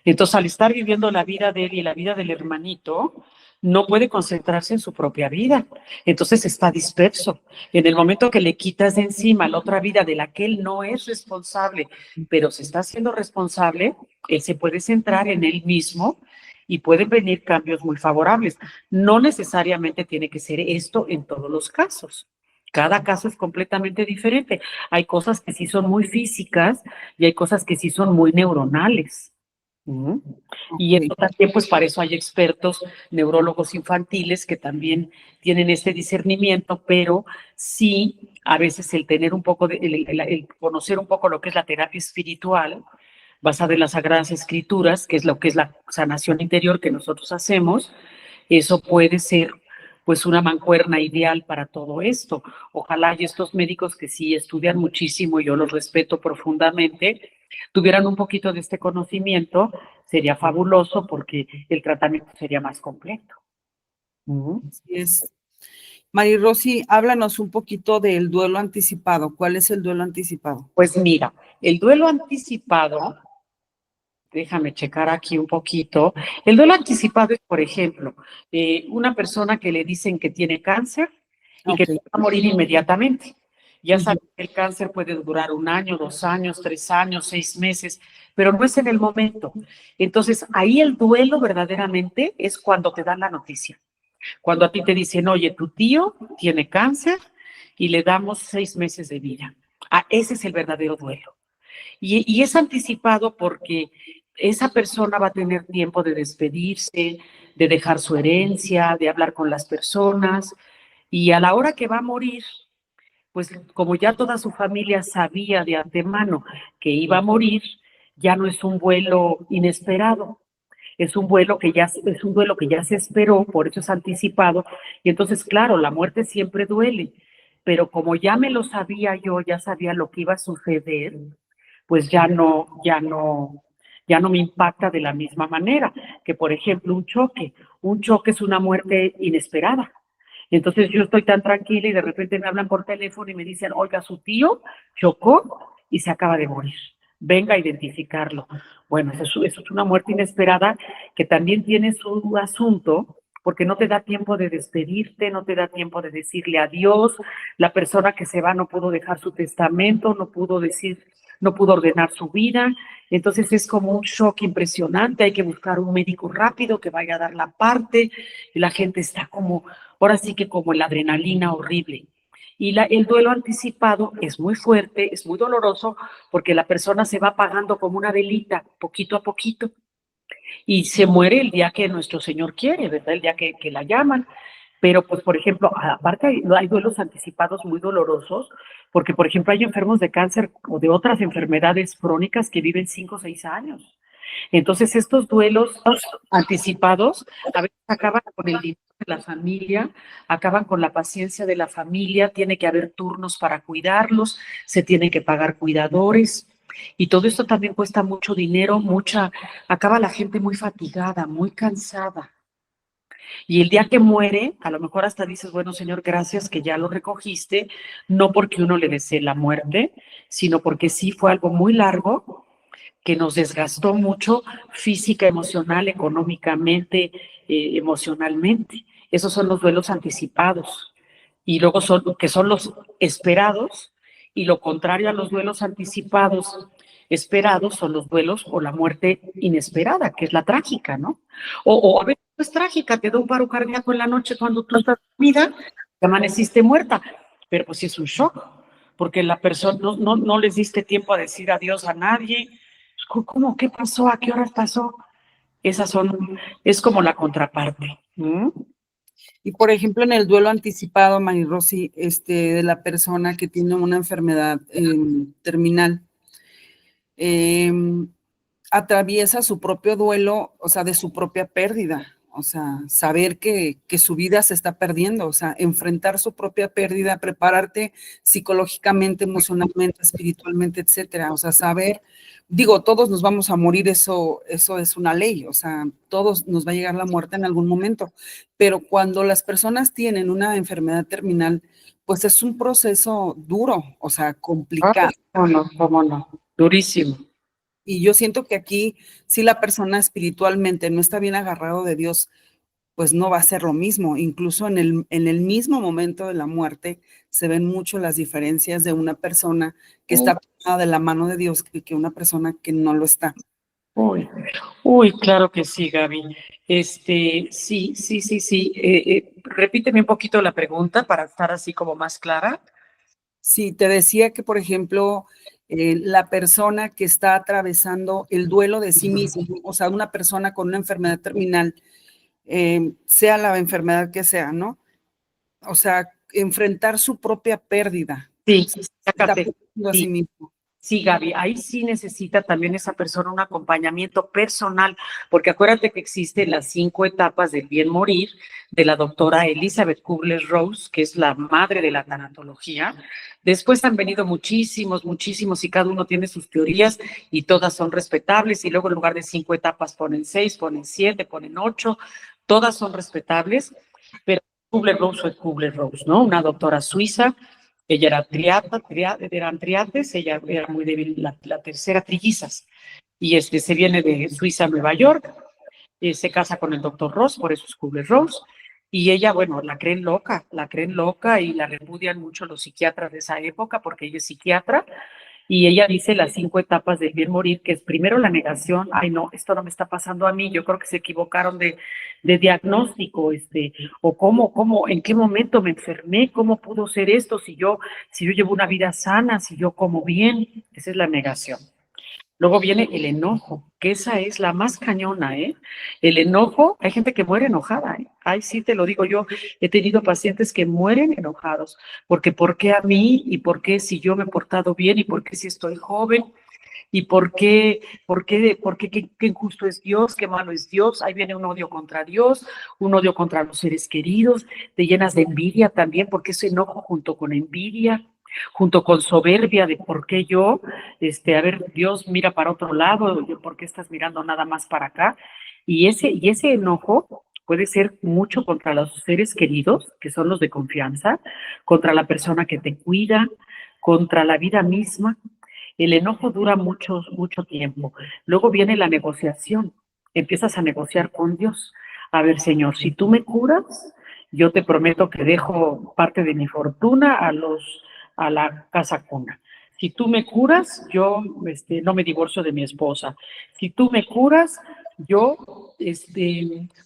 Entonces, al estar viviendo la vida de él y la vida del hermanito, no puede concentrarse en su propia vida. Entonces está disperso. En el momento que le quitas de encima la otra vida de la que él no es responsable, pero se está haciendo responsable, él se puede centrar en él mismo y pueden venir cambios muy favorables. No necesariamente tiene que ser esto en todos los casos. Cada caso es completamente diferente. Hay cosas que sí son muy físicas y hay cosas que sí son muy neuronales. Y eso también, pues para eso hay expertos neurólogos infantiles que también tienen este discernimiento, pero sí, a veces el tener un poco el conocer un poco lo que es la terapia espiritual basada en las Sagradas Escrituras, que es lo que es la sanación interior que nosotros hacemos, eso puede ser pues una mancuerna ideal para todo esto. Ojalá y estos médicos que sí estudian muchísimo, yo los respeto profundamente, tuvieran un poquito de este conocimiento, sería fabuloso porque el tratamiento sería más completo. Así es. Mari Rosy, háblanos un poquito del duelo anticipado. ¿Cuál es el duelo anticipado? Pues mira, el duelo anticipado, déjame checar aquí un poquito. El duelo anticipado es, por ejemplo, una persona que le dicen que tiene cáncer y que va a morir inmediatamente. Ya saben que el cáncer puede durar 1 año, 2 años, 3 años, 6 meses, pero no es en el momento. Entonces, ahí el duelo verdaderamente es cuando te dan la noticia. Cuando a ti te dicen, oye, tu tío tiene cáncer y le damos 6 meses de vida. Ah, ese es el verdadero duelo. Y es anticipado porque esa persona va a tener tiempo de despedirse, de dejar su herencia, de hablar con las personas, y a la hora que va a morir, pues como ya toda su familia sabía de antemano que iba a morir, ya no es un vuelo inesperado, es un duelo que ya se esperó, por eso es anticipado, y entonces, claro, la muerte siempre duele, pero como ya me lo sabía yo, ya sabía lo que iba a suceder, pues ya no me impacta de la misma manera que, por ejemplo, un choque. Un choque es una muerte inesperada. Entonces yo estoy tan tranquila y de repente me hablan por teléfono y me dicen, oiga, su tío chocó y se acaba de morir. Venga a identificarlo. Bueno, eso es una muerte inesperada que también tiene su asunto, porque no te da tiempo de despedirte, no te da tiempo de decirle adiós. La persona que se va no pudo dejar su testamento, no pudo ordenar su vida. Entonces es como un shock impresionante. Hay que buscar un médico rápido que vaya a dar la parte. Y la gente está como, ahora sí que como la adrenalina horrible. Y el duelo anticipado es muy fuerte, es muy doloroso, porque la persona se va apagando como una velita, poquito a poquito. y se muere el día que nuestro Señor quiere, ¿verdad? El día que la llaman. Pero, pues, por ejemplo, aparte hay duelos anticipados muy dolorosos, porque, por ejemplo, hay enfermos de cáncer o de otras enfermedades crónicas que viven 5 o 6 años. Entonces, estos duelos anticipados a veces acaban con el dinero de la familia, acaban con la paciencia de la familia, tiene que haber turnos para cuidarlos, se tienen que pagar cuidadores. Y todo esto también cuesta mucho dinero, acaba la gente muy fatigada, muy cansada. Y el día que muere, a lo mejor hasta dices, bueno, Señor, gracias que ya lo recogiste, no porque uno le desee la muerte, sino porque sí fue algo muy largo, que nos desgastó mucho física, emocional, económicamente, emocionalmente. Esos son los duelos anticipados. Y luego que son los esperados, y lo contrario a los duelos anticipados esperados son los duelos o la muerte inesperada, que es la trágica, ¿no? O a veces no es trágica, te da un paro cardíaco en la noche cuando tú estás dormida, te amaneciste muerta, pero pues sí es un shock, porque la persona no les diste tiempo a decir adiós a nadie. ¿Cómo? ¿Qué pasó? ¿A qué horas pasó? Es como la contraparte. Y por ejemplo, en el duelo anticipado, Mari Rosy, de la persona que tiene una enfermedad terminal, atraviesa su propio duelo, o sea, de su propia pérdida, o sea, saber que su vida se está perdiendo, o sea, enfrentar su propia pérdida, prepararte psicológicamente, emocionalmente, espiritualmente, etcétera, o sea, saber, digo, todos nos vamos a morir, eso es una ley, o sea, todos nos va a llegar la muerte en algún momento, pero cuando las personas tienen una enfermedad terminal, pues es un proceso duro, o sea, complicado. ¿Cómo no? Durísimo. Y yo siento que aquí, si la persona espiritualmente no está bien agarrado de Dios, pues no va a ser lo mismo. Incluso en el mismo momento de la muerte se ven mucho las diferencias de una persona que está tomada de la mano de Dios que una persona que no lo está. Claro que sí, Gaby. Sí. Repíteme un poquito la pregunta para estar así como más clara. Sí, te decía que, por ejemplo, la persona que está atravesando el duelo de sí mismo, o sea, una persona con una enfermedad terminal, sea la enfermedad que sea, ¿no? O sea, enfrentar su propia pérdida. Sí, Está sácate. perdiendo a sí Sí. mismo. Sí, Gaby, ahí sí necesita también esa persona un acompañamiento personal, porque acuérdate que existen las 5 etapas del bien morir de la doctora Elizabeth Kubler-Ross, que es la madre de la tanatología. Después han venido muchísimos, y cada uno tiene sus teorías y todas son respetables, y luego en lugar de 5 etapas ponen 6, ponen 7, ponen 8, todas son respetables, pero Kubler-Ross fue Kubler-Ross, ¿no? Una doctora suiza. Ella eran triates, ella era muy débil, la tercera, trillizas. Y se viene de Suiza a Nueva York, se casa con el doctor Ross, por eso es Kubler-Ross. Y ella, bueno, la creen loca y la repudian mucho los psiquiatras de esa época, porque ella es psiquiatra. Y ella dice las 5 etapas del bien morir, que es primero la negación, ay no, esto no me está pasando a mí, yo creo que se equivocaron de diagnóstico, o cómo, en qué momento me enfermé, cómo pudo ser esto, si yo llevo una vida sana, si yo como bien, esa es la negación. Luego viene el enojo, que esa es la más cañona, ¿eh? El enojo, hay gente que muere enojada, ¿eh? Ay, sí, te lo digo yo, he tenido pacientes que mueren enojados, porque ¿por qué a mí? ¿Y por qué si yo me he portado bien? ¿Y por qué si estoy joven? ¿Y qué injusto es Dios? ¿Qué malo es Dios? Ahí viene un odio contra Dios, un odio contra los seres queridos, te llenas de envidia también, porque ese enojo junto con envidia, junto con soberbia de por qué yo, a ver, Dios mira para otro lado, ¿por qué estás mirando nada más para acá? Y ese enojo puede ser mucho contra los seres queridos, que son los de confianza, contra la persona que te cuida, contra la vida misma. El enojo dura mucho tiempo. Luego viene la negociación. Empiezas a negociar con Dios. A ver, Señor, si tú me curas, yo te prometo que dejo parte de mi fortuna a la casa cuna. Si tú me curas, yo no me divorcio de mi esposa. Si tú me curas, yo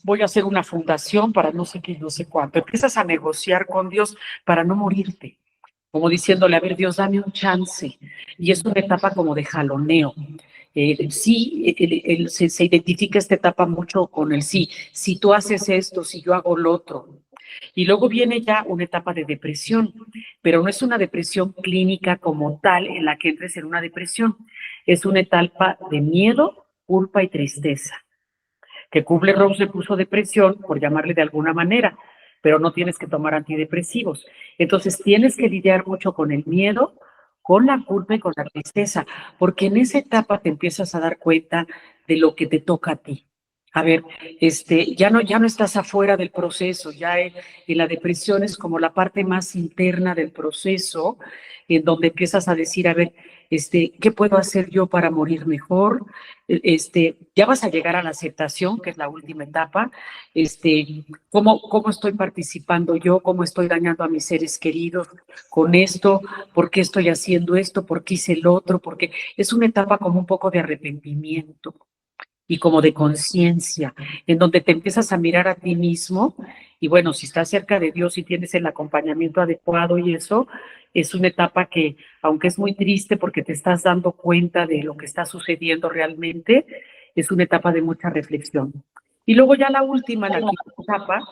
voy a hacer una fundación para no sé qué, no sé cuánto. Empiezas a negociar con Dios para no morirte, como diciéndole, a ver, Dios, dame un chance. Y es una etapa como de jaloneo. Sí, se identifica esta etapa mucho con el sí. Si tú haces esto, si yo hago lo otro. Y luego viene ya una etapa de depresión, pero no es una depresión clínica como tal en la que entres en una depresión. Es una etapa de miedo, culpa y tristeza, que Kubler-Ross le puso depresión, por llamarle de alguna manera, pero no tienes que tomar antidepresivos. Entonces tienes que lidiar mucho con el miedo, con la culpa y con la tristeza, porque en esa etapa te empiezas a dar cuenta de lo que te toca a ti. A ver, ya no estás afuera del proceso, ya en la depresión es como la parte más interna del proceso, en donde empiezas a decir, a ver, ¿qué puedo hacer yo para morir mejor? Ya vas a llegar a la aceptación, que es la última etapa, cómo estoy participando yo, cómo estoy dañando a mis seres queridos con esto, por qué estoy haciendo esto, por qué hice el otro, porque es una etapa como un poco de arrepentimiento y como de conciencia, en donde te empiezas a mirar a ti mismo y bueno, si estás cerca de Dios y tienes el acompañamiento adecuado y eso, es una etapa que, aunque es muy triste porque te estás dando cuenta de lo que está sucediendo realmente, es una etapa de mucha reflexión. Y luego ya la última, la quinta etapa,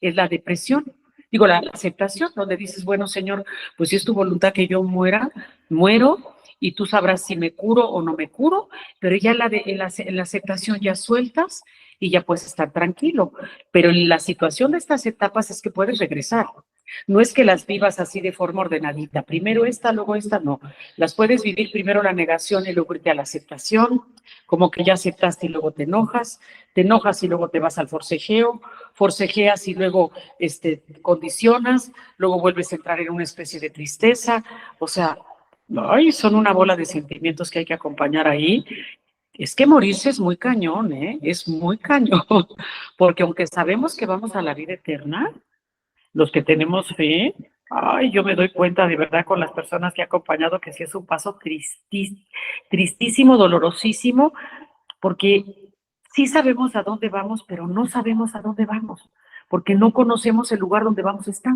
es la depresión. Digo, la aceptación, donde dices, bueno, Señor, pues si es tu voluntad que yo muera, muero, y tú sabrás si me curo o no me curo, pero ya en la aceptación ya sueltas y ya puedes estar tranquilo. Pero la situación de estas etapas es que puedes regresar. No es que las vivas así de forma ordenadita. Primero esta, luego esta, no. Las puedes vivir primero la negación y luego irte a la aceptación, como que ya aceptaste y luego te enojas y luego te vas al forcejeo, forcejeas y luego condicionas, luego vuelves a entrar en una especie de tristeza. O sea, ay, son una bola de sentimientos que hay que acompañar ahí. Es que morirse es muy cañón, ¿eh? Es muy cañón, porque aunque sabemos que vamos a la vida eterna, los que tenemos fe, ay, yo me doy cuenta de verdad con las personas que he acompañado que sí es un paso tristísimo, dolorosísimo, porque sí sabemos a dónde vamos, pero no sabemos a dónde vamos, porque no conocemos el lugar donde vamos a estar.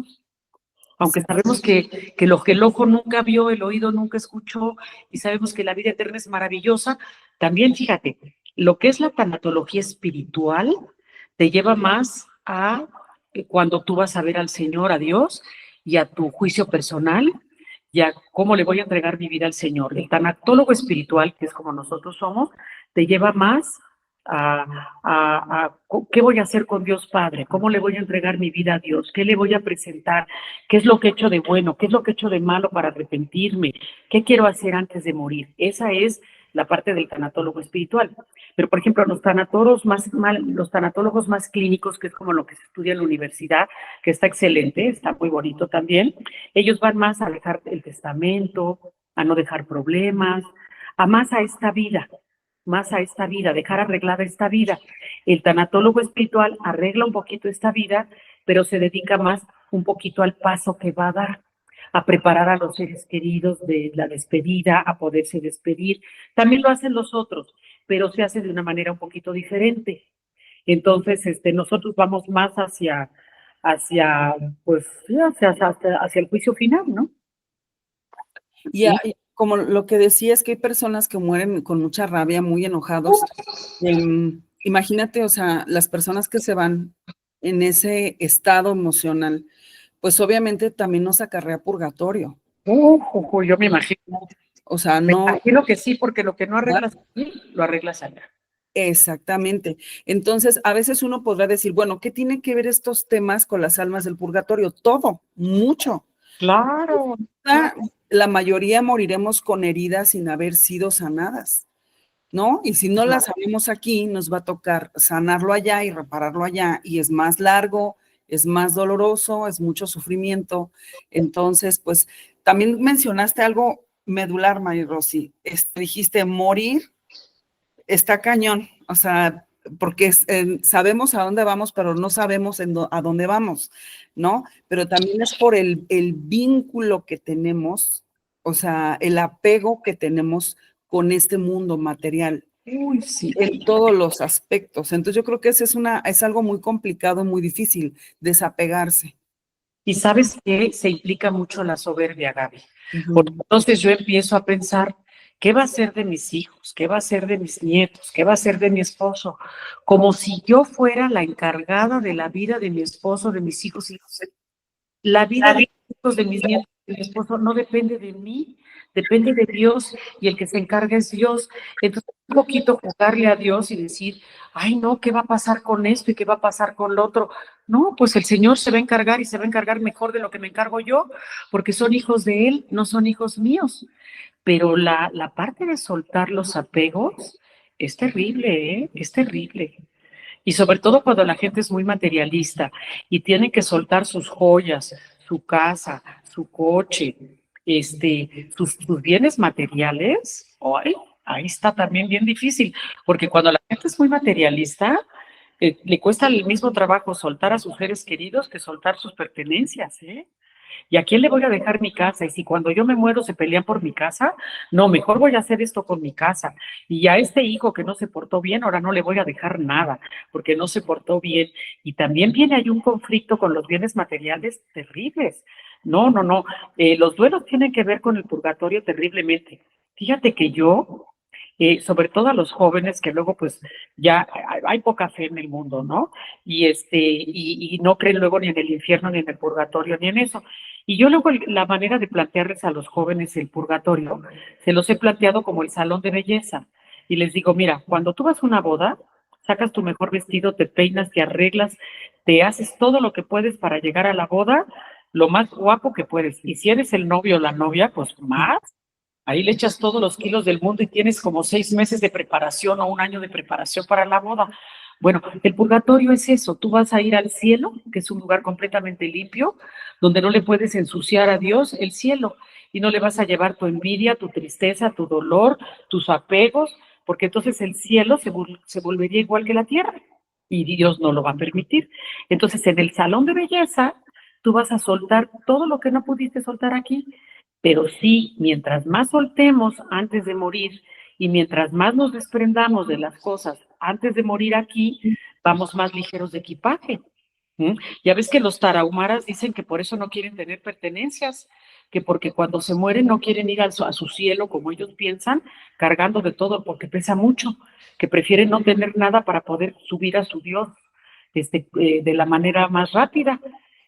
Aunque sabemos que lo que el ojo nunca vio, el oído nunca escuchó, y sabemos que la vida eterna es maravillosa, también fíjate, lo que es la tanatología espiritual te lleva más a cuando tú vas a ver al Señor, a Dios, y a tu juicio personal, y a cómo le voy a entregar mi vida al Señor. El tanatólogo espiritual, que es como nosotros somos, te lleva más a qué voy a hacer con Dios Padre, cómo le voy a entregar mi vida a Dios, qué le voy a presentar, qué es lo que he hecho de bueno, qué es lo que he hecho de malo para arrepentirme, qué quiero hacer antes de morir. Esa es la parte del tanatólogo espiritual. Pero, por ejemplo, los tanatólogos más clínicos, que es como lo que se estudia en la universidad, que está excelente, está muy bonito también, ellos van más a dejar el testamento, a no dejar problemas, a más a esta vida, dejar arreglada esta vida. El tanatólogo espiritual arregla un poquito esta vida, pero se dedica más un poquito al paso que va a dar, a preparar a los seres queridos de la despedida, a poderse despedir. También lo hacen los otros, pero se hace de una manera un poquito diferente. Entonces, nosotros vamos más pues, sí, hacia el juicio final, ¿no? Y como lo que decía es que hay personas que mueren con mucha rabia, muy enojados. Imagínate, o sea, las personas que se van en ese estado emocional, pues obviamente también nos acarrea purgatorio. Yo me imagino. O sea, Me no. imagino que sí, porque lo que no arreglas aquí, lo arreglas allá. Exactamente. Entonces, a veces uno podrá decir, bueno, ¿qué tienen que ver estos temas con las almas del purgatorio? Todo, mucho. Claro. La mayoría moriremos con heridas sin haber sido sanadas, ¿no? Y si no las sanamos aquí, nos va a tocar sanarlo allá y repararlo allá, y es más largo, es más doloroso, es mucho sufrimiento. Entonces, pues, también mencionaste algo medular, Mari Rosy. Dijiste morir está cañón, o sea, porque sabemos a dónde vamos, pero no sabemos a dónde vamos, ¿no? Pero también es por el vínculo que tenemos, o sea, el apego que tenemos con este mundo material. Uy, sí. En todos los aspectos. Entonces yo creo que ese es algo muy complicado, muy difícil, desapegarse. Y sabes que se implica mucho la soberbia, Gaby. Porque entonces yo empiezo a pensar ¿Qué va a ser de mis hijos? ¿Qué va a ser de mis nietos? ¿Qué va a ser de mi esposo? Como si yo fuera la encargada de la vida de mi esposo, de mis hijos. La vida de mis hijos, de mis nietos, de mi esposo no depende de mí, depende de Dios, y el que se encarga es Dios. Entonces, un poquito jugarle a Dios y decir, ay, no, ¿qué va a pasar con esto y qué va a pasar con lo otro? No, pues el Señor se va a encargar y se va a encargar mejor de lo que me encargo yo, porque son hijos de Él, no son hijos míos. Pero la parte de soltar los apegos es terrible, ¿eh? Es terrible. Y sobre todo cuando la gente es muy materialista y tiene que soltar sus joyas, su casa, su coche, sus bienes materiales, ¡ay! Ahí está también bien difícil, porque cuando la gente es muy materialista, le cuesta el mismo trabajo soltar a sus seres queridos que soltar sus pertenencias, ¿eh? ¿Y a quién le voy a dejar mi casa? Y si cuando yo me muero se pelean por mi casa, no, mejor voy a hacer esto con mi casa. Y a este hijo que no se portó bien, ahora no le voy a dejar nada, porque no se portó bien. Y también viene ahí un conflicto con los bienes materiales terribles. No, no, no. Los duelos tienen que ver con el purgatorio terriblemente. Fíjate que yo, sobre todo a los jóvenes que luego pues ya hay poca fe en el mundo, ¿no? Y no creen luego ni en el infierno, ni en el purgatorio, ni en eso. Y yo luego la manera de plantearles a los jóvenes el purgatorio, se los he planteado como el salón de belleza. Y les digo, mira, cuando tú vas a una boda, sacas tu mejor vestido, te peinas, te arreglas, te haces todo lo que puedes para llegar a la boda lo más guapo que puedes. Y si eres el novio o la novia, pues más. Ahí le echas todos los kilos del mundo y tienes como 6 meses de preparación o un año de preparación para la boda. Bueno, el purgatorio es eso, tú vas a ir al cielo, que es un lugar completamente limpio, donde no le puedes ensuciar a Dios el cielo y no le vas a llevar tu envidia, tu tristeza, tu dolor, tus apegos, porque entonces el cielo se volvería igual que la tierra y Dios no lo va a permitir. Entonces en el salón de belleza tú vas a soltar todo lo que no pudiste soltar aquí, pero sí, mientras más soltemos antes de morir y mientras más nos desprendamos de las cosas antes de morir aquí, vamos más ligeros de equipaje. ¿Mm? Ya ves que los tarahumaras dicen que por eso no quieren tener pertenencias, que porque cuando se mueren no quieren ir a su cielo como ellos piensan, cargando de todo porque pesa mucho, que prefieren no tener nada para poder subir a su Dios de la manera más rápida.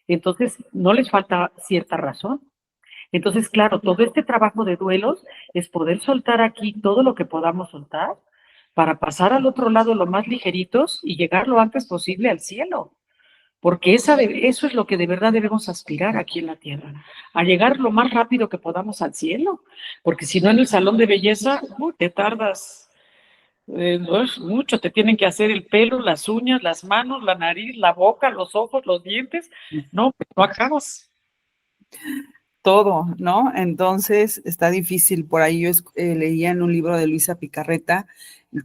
Entonces, no les falta cierta razón. Entonces, claro, todo este trabajo de duelos es poder soltar aquí todo lo que podamos soltar para pasar al otro lado lo más ligeritos y llegar lo antes posible al cielo, porque eso es lo que de verdad debemos aspirar aquí en la tierra, a llegar lo más rápido que podamos al cielo, porque si no en el salón de belleza, te tardas no es mucho, te tienen que hacer el pelo, las uñas, las manos, la nariz, la boca, los ojos, los dientes, no acabas. Todo, ¿no? Entonces está difícil. Por ahí yo leía en un libro de Luisa Picarreta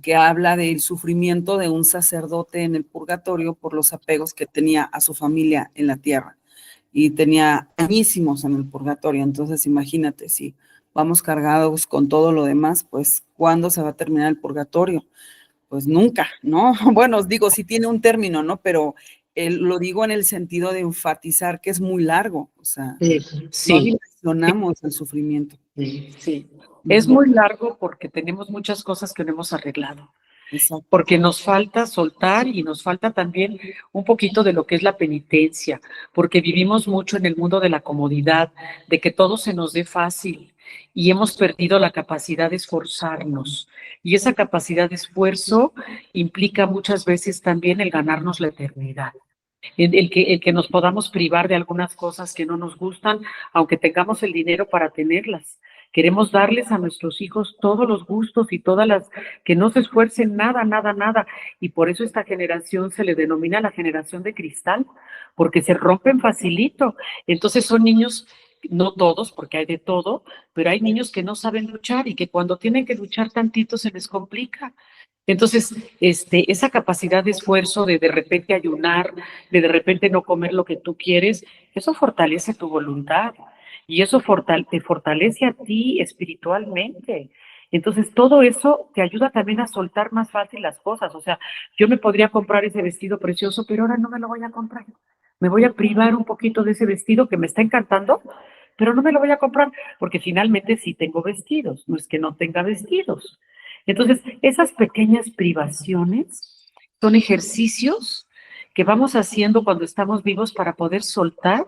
que habla del sufrimiento de un sacerdote en el purgatorio por los apegos que tenía a su familia en la tierra y tenía añísimos en el purgatorio. Entonces imagínate, si vamos cargados con todo lo demás, pues ¿cuándo se va a terminar el purgatorio? Pues nunca, ¿no? Bueno, os digo, sí tiene un término, ¿no? Pero lo digo en el sentido de enfatizar que es muy largo, o sea, no Sí, dimensionamos el sufrimiento. sí. Es muy largo porque tenemos muchas cosas que no hemos arreglado, Exacto. porque nos falta soltar y nos falta también un poquito de lo que es la penitencia, porque vivimos mucho en el mundo de la comodidad, de que todo se nos dé fácil y hemos perdido la capacidad de esforzarnos. Y esa capacidad de esfuerzo implica muchas veces también el ganarnos la eternidad. El que nos podamos privar de algunas cosas que no nos gustan, aunque tengamos el dinero para tenerlas. Queremos darles a nuestros hijos todos los gustos y todas las, que no se esfuercen nada, nada, nada. Y por eso esta generación se le denomina la generación de cristal, porque se rompen facilito. Entonces son niños, no todos, porque hay de todo, pero hay niños que no saben luchar y que cuando tienen que luchar tantito se les complica. Entonces, esa capacidad de esfuerzo de repente ayunar, de repente no comer lo que tú quieres, eso fortalece tu voluntad y eso te fortalece a ti espiritualmente. Entonces, todo eso te ayuda también a soltar más fácil las cosas. O sea, yo me podría comprar ese vestido precioso, pero ahora no me lo voy a comprar. Me voy a privar un poquito de ese vestido que me está encantando, pero no me lo voy a comprar porque finalmente sí tengo vestidos, no es que no tenga vestidos. Entonces, esas pequeñas privaciones son ejercicios que vamos haciendo cuando estamos vivos para poder soltar.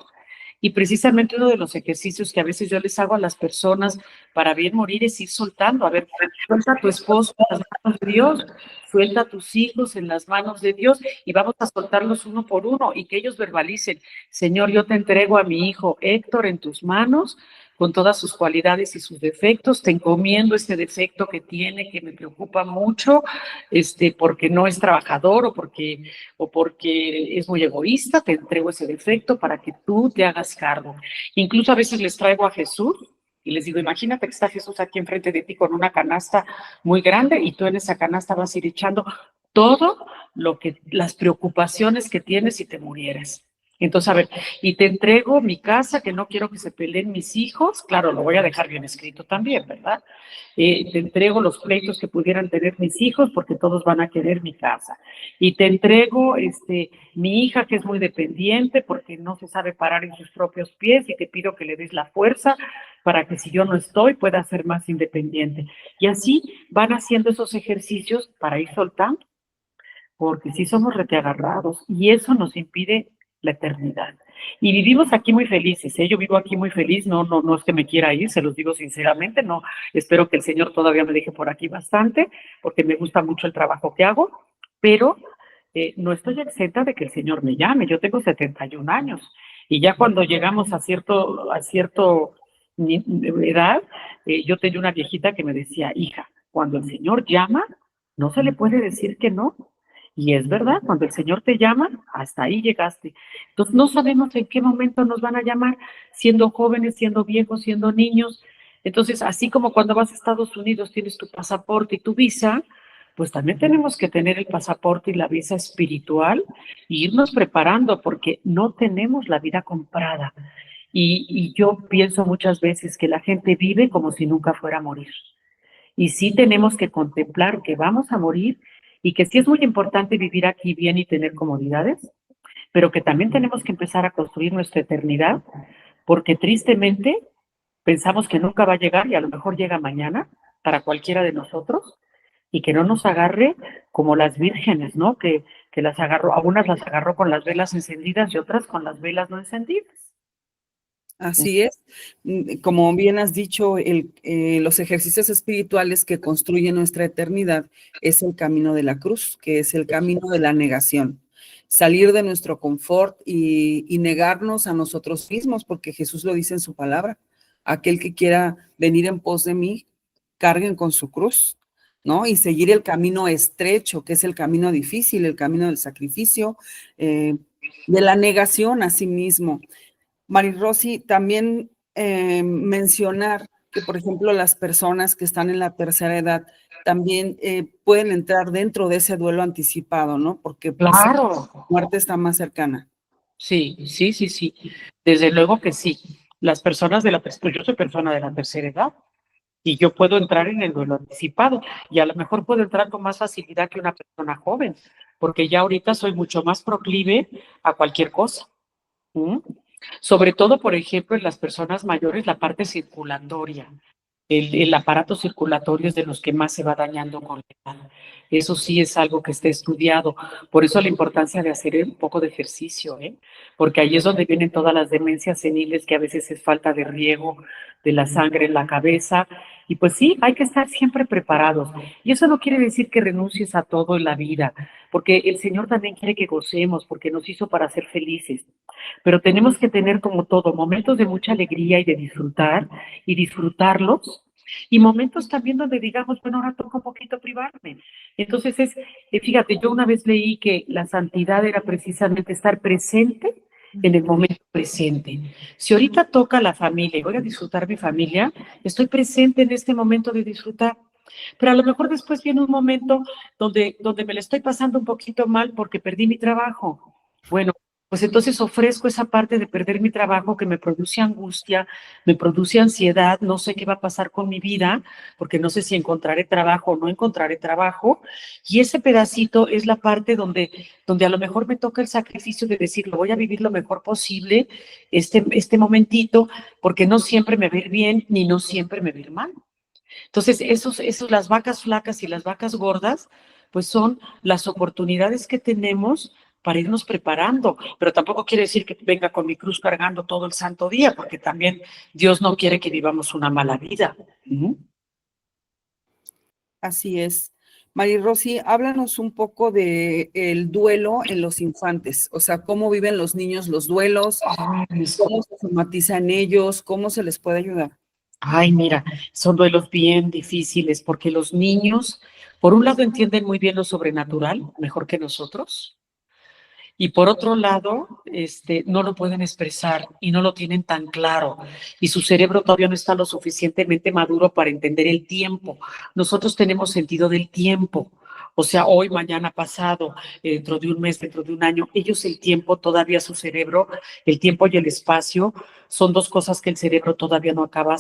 Y precisamente uno de los ejercicios que a veces yo les hago a las personas para bien morir es ir soltando. A ver, suelta a tu esposo en las manos de Dios, suelta a tus hijos en las manos de Dios y vamos a soltarlos uno por uno y que ellos verbalicen: Señor, yo te entrego a mi hijo Héctor en tus manos, con todas sus cualidades y sus defectos, te encomiendo este defecto que tiene, que me preocupa mucho, porque no es trabajador o porque es muy egoísta, te entrego ese defecto para que tú te hagas cargo. Incluso a veces les traigo a Jesús y les digo, imagínate que está Jesús aquí enfrente de ti con una canasta muy grande y tú en esa canasta vas a ir echando todo las preocupaciones que tienes si te murieras. Entonces, a ver, y te entrego mi casa, que no quiero que se peleen mis hijos, claro, lo voy a dejar bien escrito también, ¿verdad? Te entrego los pleitos que pudieran tener mis hijos, porque todos van a querer mi casa. Y te entrego mi hija, que es muy dependiente, porque no se sabe parar en sus propios pies, y te pido que le des la fuerza para que si yo no estoy, pueda ser más independiente. Y así van haciendo esos ejercicios para ir soltando, porque sí somos reteagarrados, y eso nos impide la eternidad. Y vivimos aquí muy felices, ¿eh? Yo vivo aquí muy feliz, no es que me quiera ir, se los digo sinceramente, no, espero que el Señor todavía me deje por aquí bastante, porque me gusta mucho el trabajo que hago, pero no estoy exenta de que el Señor me llame. Yo tengo 71 años, y ya cuando llegamos a cierto edad, yo tenía una viejita que me decía: hija, cuando el Señor llama, no se le puede decir que no. Y es verdad, cuando el Señor te llama, hasta ahí llegaste. Entonces no sabemos en qué momento nos van a llamar, siendo jóvenes, siendo viejos, siendo niños. Entonces, así como cuando vas a Estados Unidos tienes tu pasaporte y tu visa, pues también tenemos que tener el pasaporte y la visa espiritual e irnos preparando, porque no tenemos la vida comprada. Y yo pienso muchas veces que la gente vive como si nunca fuera a morir. Y sí tenemos que contemplar que vamos a morir y que sí es muy importante vivir aquí bien y tener comodidades, pero que también tenemos que empezar a construir nuestra eternidad, porque tristemente pensamos que nunca va a llegar y a lo mejor llega mañana para cualquiera de nosotros, y que no nos agarre como las vírgenes, ¿no? Que las agarró, a unas las agarró con las velas encendidas y otras con las velas no encendidas. Así es. Como bien has dicho, los ejercicios espirituales que construyen nuestra eternidad es el camino de la cruz, que es el camino de la negación. Salir de nuestro confort y negarnos a nosotros mismos, porque Jesús lo dice en su palabra: aquel que quiera venir en pos de mí, carguen con su cruz, ¿no? Y seguir el camino estrecho, que es el camino difícil, el camino del sacrificio, de la negación a sí mismo. Marirosy, también mencionar que, por ejemplo, las personas que están en la tercera edad también pueden entrar dentro de ese duelo anticipado, ¿no? Porque pues, Claro. la muerte está más cercana. Sí. Desde luego que sí. Las personas pues yo soy persona de la tercera edad y yo puedo entrar en el duelo anticipado, y a lo mejor puedo entrar con más facilidad que una persona joven, porque ya ahorita soy mucho más proclive a cualquier cosa. ¿Mm? Sobre todo, por ejemplo, en las personas mayores, la parte circulatoria. El aparato circulatorio es de los que más se va dañando con la edad. Eso sí es algo que está estudiado. Por eso la importancia de hacer un poco de ejercicio, ¿eh? Porque ahí es donde vienen todas las demencias seniles, que a veces es falta de riego de la sangre en la cabeza. Y pues sí, hay que estar siempre preparados. Y eso no quiere decir que renuncies a todo en la vida, porque el Señor también quiere que gocemos, porque nos hizo para ser felices. Pero tenemos que tener, como todo, momentos de mucha alegría y de disfrutar, y disfrutarlos, y momentos también donde digamos, bueno, ahora toca un poquito privarme. Entonces fíjate, yo una vez leí que la santidad era precisamente estar presente en el momento presente. Si ahorita toca la familia y voy a disfrutar mi familia, estoy presente en este momento de disfrutar. Pero a lo mejor después viene un momento donde me la estoy pasando un poquito mal porque perdí mi trabajo. Bueno, pues entonces ofrezco esa parte de perder mi trabajo que me produce angustia, me produce ansiedad, no sé qué va a pasar con mi vida, porque no sé si encontraré trabajo o no encontraré trabajo, y ese pedacito es la parte donde a lo mejor me toca el sacrificio de decir, lo voy a vivir lo mejor posible, este momentito, porque no siempre me va a ir bien, ni no siempre me va a ir mal. Entonces, las vacas flacas y las vacas gordas, pues son las oportunidades que tenemos para irnos preparando, pero tampoco quiere decir que venga con mi cruz cargando todo el santo día, porque también Dios no quiere que vivamos una mala vida. Así es. Mari Rosy, háblanos un poco de el duelo en los infantes, o sea, cómo viven los niños los duelos, cómo se somatiza en ellos, cómo se les puede ayudar. Ay, mira, son duelos bien difíciles porque los niños, por un lado, entienden muy bien lo sobrenatural, mejor que nosotros, y por otro lado, no lo pueden expresar y no lo tienen tan claro, y su cerebro todavía no está lo suficientemente maduro para entender el tiempo. Nosotros tenemos sentido del tiempo. O sea, hoy, mañana, pasado, dentro de un mes, dentro de un año, ellos el tiempo, todavía su cerebro, el tiempo y el espacio, son dos cosas que el cerebro todavía no acaba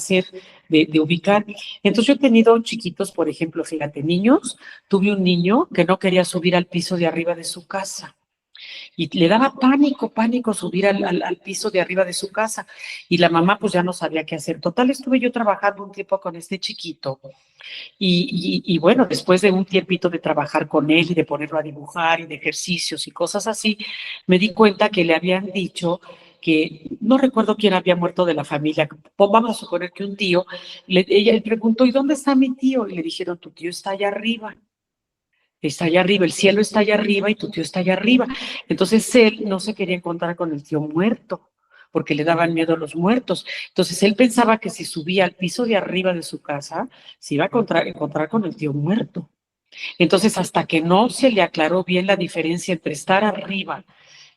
de ubicar. Entonces yo he tenido chiquitos, por ejemplo, fíjate, niños, tuve un niño que no quería subir al piso de arriba de su casa y le daba pánico subir al piso de arriba de su casa. Y la mamá pues ya no sabía qué hacer. Total, estuve yo trabajando un tiempo con este chiquito y bueno, después de un tiempito de trabajar con él y de ponerlo a dibujar y de ejercicios y cosas así, me di cuenta que le habían dicho que no recuerdo quién había muerto de la familia, vamos a suponer que un tío, ella le preguntó, ¿y dónde está mi tío? Y le dijeron, tu tío está allá arriba, el cielo está allá arriba y tu tío está allá arriba. Entonces él no se quería encontrar con el tío muerto, porque le daban miedo a los muertos. Entonces él pensaba que si subía al piso de arriba de su casa, se iba a encontrar con el tío muerto. Entonces, hasta que no se le aclaró bien la diferencia entre estar arriba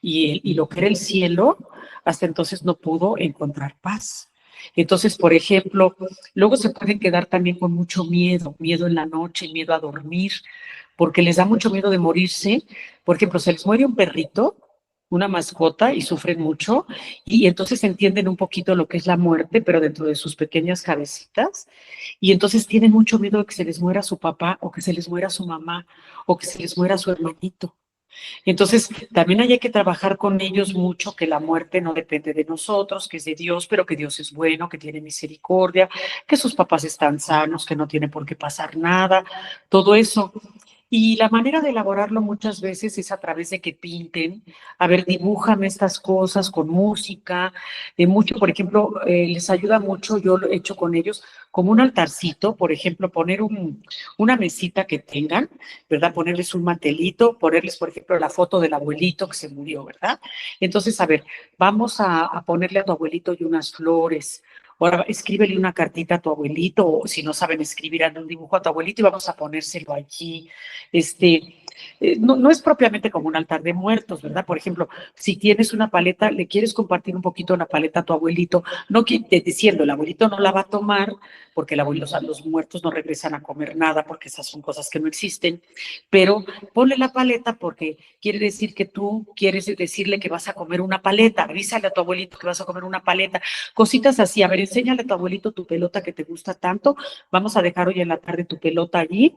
y lo que era el cielo, hasta entonces no pudo encontrar paz. Entonces, por ejemplo, luego se pueden quedar también con mucho miedo, miedo en la noche, miedo a dormir, porque les da mucho miedo de morirse. Por ejemplo, se les muere un perrito, una mascota, y sufren mucho, y entonces entienden un poquito lo que es la muerte, pero dentro de sus pequeñas cabecitas, y entonces tienen mucho miedo de que se les muera su papá, o que se les muera su mamá, o que se les muera su hermanito. Entonces, también hay que trabajar con ellos mucho, que la muerte no depende de nosotros, que es de Dios, pero que Dios es bueno, que tiene misericordia, que sus papás están sanos, que no tiene por qué pasar nada, todo eso. Y la manera de elaborarlo muchas veces es a través de que pinten, a ver, dibújame estas cosas con música, mucho, por ejemplo, les ayuda mucho, yo lo he hecho con ellos, como un altarcito, por ejemplo, poner una mesita que tengan, ¿verdad? Ponerles un mantelito, ponerles, por ejemplo, la foto del abuelito que se murió, ¿verdad? Entonces, a ver, vamos a ponerle a tu abuelito y unas flores. Ahora escríbele una cartita a tu abuelito, o si no saben escribir, hazle un dibujo a tu abuelito y vamos a ponérselo allí. No es propiamente como un altar de muertos, ¿verdad? Por ejemplo, si tienes una paleta, le quieres compartir un poquito la paleta a tu abuelito, no diciendo, el abuelito no la va a tomar, porque los muertos no regresan a comer nada, porque esas son cosas que no existen, pero ponle la paleta porque quiere decir que tú quieres decirle que vas a comer una paleta, avísale a tu abuelito que vas a comer una paleta, cositas así. A ver, enséñale a tu abuelito tu pelota que te gusta tanto, vamos a dejar hoy en la tarde tu pelota allí,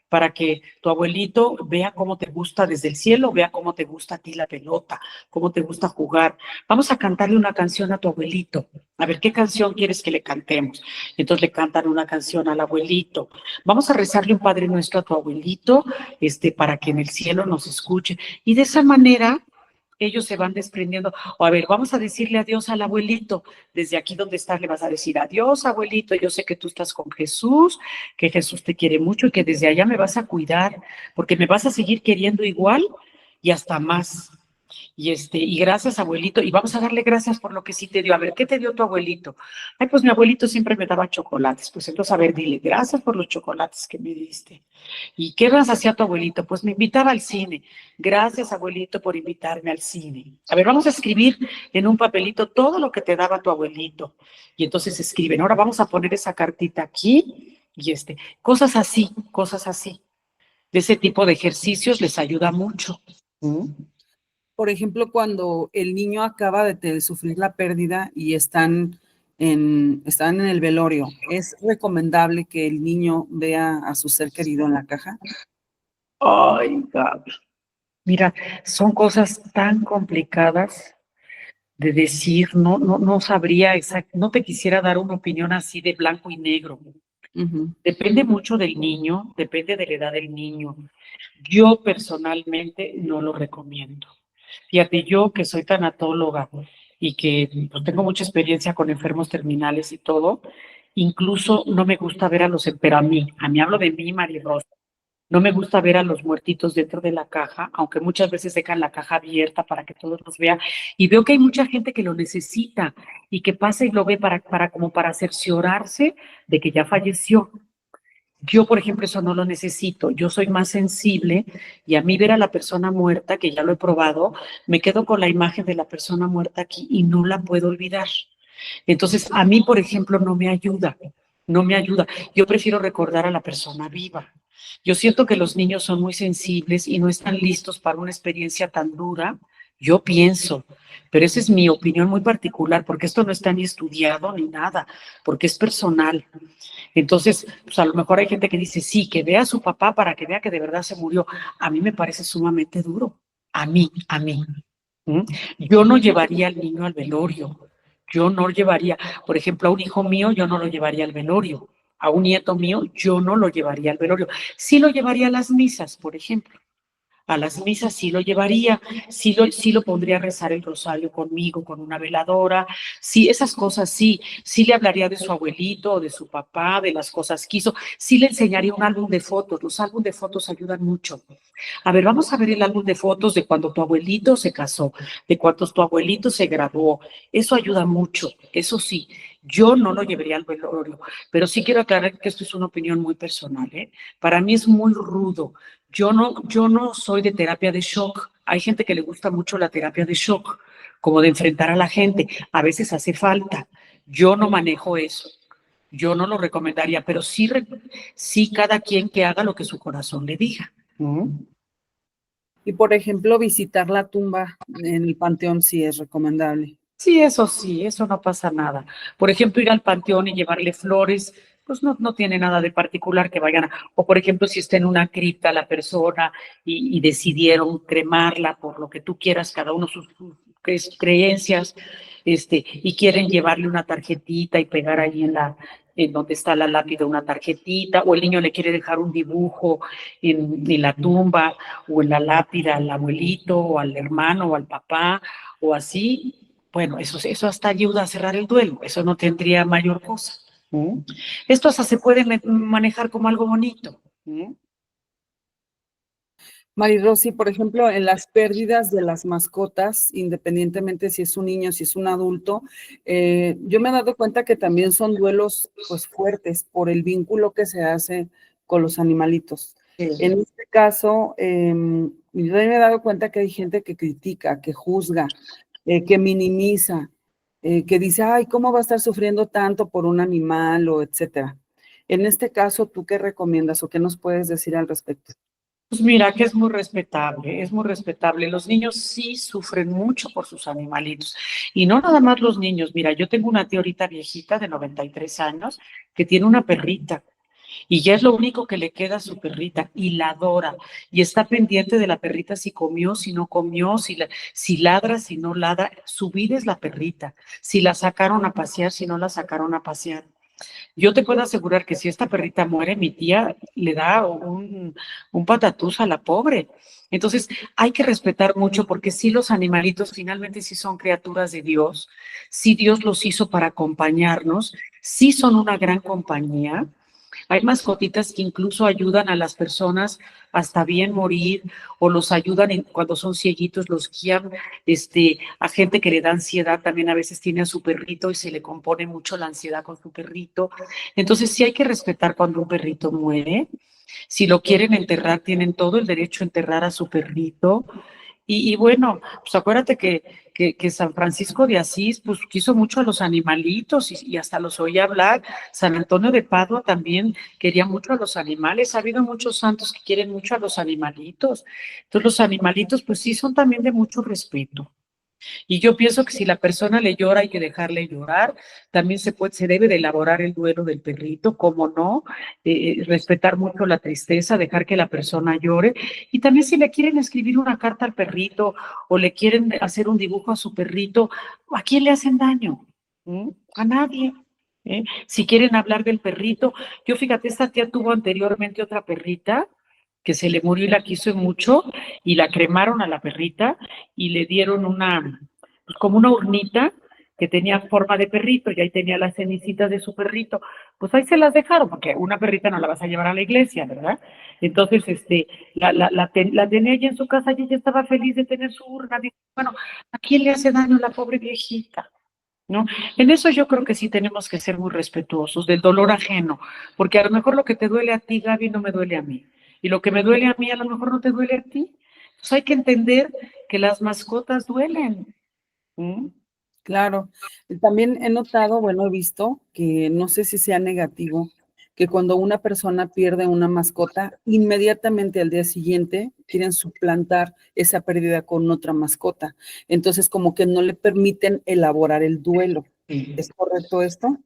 para que tu abuelito vea cómo te gusta desde el cielo, vea cómo te gusta a ti la pelota, cómo te gusta jugar. Vamos a cantarle una canción a tu abuelito. A ver, ¿qué canción quieres que le cantemos? Entonces le cantan una canción al abuelito. Vamos a rezarle un Padre Nuestro a tu abuelito, para que en el cielo nos escuche. Y de esa manera ellos se van desprendiendo. O a ver, vamos a decirle adiós al abuelito. Desde aquí donde estás le vas a decir, adiós, abuelito, yo sé que tú estás con Jesús, que Jesús te quiere mucho y que desde allá me vas a cuidar, porque me vas a seguir queriendo igual y hasta más. Y gracias, abuelito, y vamos a darle gracias por lo que sí te dio. A ver, ¿qué te dio tu abuelito? Ay, pues mi abuelito siempre me daba chocolates. Pues entonces, a ver, dile, gracias por los chocolates que me diste. ¿Y qué más hacía tu abuelito? Pues me invitaba al cine. Gracias, abuelito, por invitarme al cine. A ver, vamos a escribir en un papelito todo lo que te daba tu abuelito. Y entonces escriben, ahora vamos a poner esa cartita aquí y cosas así, cosas así. De ese tipo de ejercicios les ayuda mucho. ¿Mm? por ejemplo, cuando el niño acaba de sufrir la pérdida y están en el velorio, ¿es recomendable que el niño vea a su ser querido en la caja? Ay, Gaby. Mira, son cosas tan complicadas de decir, no sabría exacto, no te quisiera dar una opinión así de blanco y negro. Ujú. Depende mucho del niño, depende de la edad del niño. Yo personalmente no lo recomiendo. Fíjate, yo que soy tanatóloga y que pues, tengo mucha experiencia con enfermos terminales y todo, incluso no me gusta ver a los, pero a mí hablo de mí, María Rosa, no me gusta ver a los muertitos dentro de la caja, aunque muchas veces dejan la caja abierta para que todos los vean. Y veo que hay mucha gente que lo necesita y que pasa y lo ve como para cerciorarse de que ya falleció. Yo, por ejemplo, eso no lo necesito. Yo soy más sensible y a mí ver a la persona muerta, que ya lo he probado, me quedo con la imagen de la persona muerta aquí y no la puedo olvidar. Entonces, a mí, por ejemplo, no me ayuda, no me ayuda. Yo prefiero recordar a la persona viva. Yo siento que los niños son muy sensibles y no están listos para una experiencia tan dura. Yo pienso, pero esa es mi opinión muy particular, porque esto no está ni estudiado ni nada, porque es personal. Entonces, pues a lo mejor hay gente que dice, sí, que vea a su papá para que vea que de verdad se murió. A mí me parece sumamente duro. A mí. ¿Mm? Yo no llevaría al niño al velorio. Yo no llevaría, por ejemplo, a un hijo mío, yo no lo llevaría al velorio. A un nieto mío, yo no lo llevaría al velorio. Sí lo llevaría a las misas, por ejemplo. A las misas sí lo llevaría, sí lo pondría a rezar el rosario conmigo, con una veladora, sí, esas cosas sí le hablaría de su abuelito o de su papá, de las cosas que hizo, sí le enseñaría un álbum de fotos, los álbumes de fotos ayudan mucho. A ver, vamos a ver el álbum de fotos de cuando tu abuelito se casó, de cuando tu abuelito se graduó, eso ayuda mucho, eso sí. Yo no lo llevaría al velorio, pero sí quiero aclarar que esto es una opinión muy personal, ¿eh? Para mí es muy rudo. Yo no soy de terapia de shock. Hay gente que le gusta mucho la terapia de shock, como de enfrentar a la gente. A veces hace falta. Yo no manejo eso. Yo no lo recomendaría, pero sí cada quien que haga lo que su corazón le diga. ¿Mm? Y, por ejemplo, visitar la tumba en el panteón sí es recomendable. Sí, eso no pasa nada. Por ejemplo, ir al panteón y llevarle flores, pues no tiene nada de particular que vayan o por ejemplo, si está en una cripta la persona y decidieron cremarla por lo que tú quieras, cada uno sus creencias, y quieren llevarle una tarjetita y pegar ahí en donde está la lápida una tarjetita, o el niño le quiere dejar un dibujo en la tumba o en la lápida al abuelito o al hermano o al papá o así. Bueno, eso hasta ayuda a cerrar el duelo, eso no tendría mayor cosa. ¿Mm? Esto hasta se puede manejar como algo bonito. ¿Mm? Mayrosy, por ejemplo, en las pérdidas de las mascotas, independientemente si es un niño, si es un adulto, yo me he dado cuenta que también son duelos pues fuertes por el vínculo que se hace con los animalitos. Sí. En este caso, yo me he dado cuenta que hay gente que critica, que juzga, que minimiza, que dice, ay, ¿cómo va a estar sufriendo tanto por un animal o etcétera? En este caso, ¿tú qué recomiendas o qué nos puedes decir al respecto? Pues mira, que es muy respetable, es muy respetable. Los niños sí sufren mucho por sus animalitos. Y no nada más los niños. Mira, yo tengo una tía ahorita viejita de 93 años que tiene una perrita. Y ya es lo único que le queda a su perrita y la adora. Y está pendiente de la perrita si comió, si no comió, si ladra, si no ladra. Su vida es la perrita. Si la sacaron a pasear, si no la sacaron a pasear. Yo te puedo asegurar que si esta perrita muere, mi tía le da un patatús a la pobre. Entonces, hay que respetar mucho porque sí los animalitos finalmente sí son criaturas de Dios, sí Dios los hizo para acompañarnos, sí son una gran compañía. Hay mascotitas que incluso ayudan a las personas hasta bien morir o los ayudan cuando son cieguitos, los guían, a gente que le da ansiedad, también a veces tiene a su perrito y se le compone mucho la ansiedad con su perrito. Entonces sí hay que respetar cuando un perrito muere. Si lo quieren enterrar, tienen todo el derecho a enterrar a su perrito. Y bueno, pues acuérdate que San Francisco de Asís, pues quiso mucho a los animalitos y hasta los oía hablar. San Antonio de Padua también quería mucho a los animales. Ha habido muchos santos que quieren mucho a los animalitos. Entonces los animalitos, pues sí, son también de mucho respeto. Y yo pienso que si la persona le llora, hay que dejarle llorar. También se debe de elaborar el duelo del perrito, cómo no, respetar mucho la tristeza, dejar que la persona llore. Y también si le quieren escribir una carta al perrito o le quieren hacer un dibujo a su perrito, ¿a quién le hacen daño? ¿Mm? A nadie. Si quieren hablar del perrito, yo fíjate, esta tía tuvo anteriormente otra perrita que se le murió y la quiso mucho y la cremaron a la perrita y le dieron pues como una urnita que tenía forma de perrito y ahí tenía las cenicitas de su perrito. Pues ahí se las dejaron, porque una perrita no la vas a llevar a la iglesia, ¿verdad? Entonces, la tenía ella en su casa y ella estaba feliz de tener su urna. Dijo, bueno, ¿a quién le hace daño la pobre viejita? ¿No? En eso yo creo que sí tenemos que ser muy respetuosos del dolor ajeno, porque a lo mejor lo que te duele a ti, Gaby, no me duele a mí. Y lo que me duele a mí, a lo mejor no te duele a ti. Entonces hay que entender que las mascotas duelen. ¿Mm? Claro. También he notado, bueno, he visto que no sé si sea negativo, que cuando una persona pierde una mascota, inmediatamente al día siguiente quieren suplantar esa pérdida con otra mascota. Entonces, como que no le permiten elaborar el duelo. Sí. ¿Es correcto esto?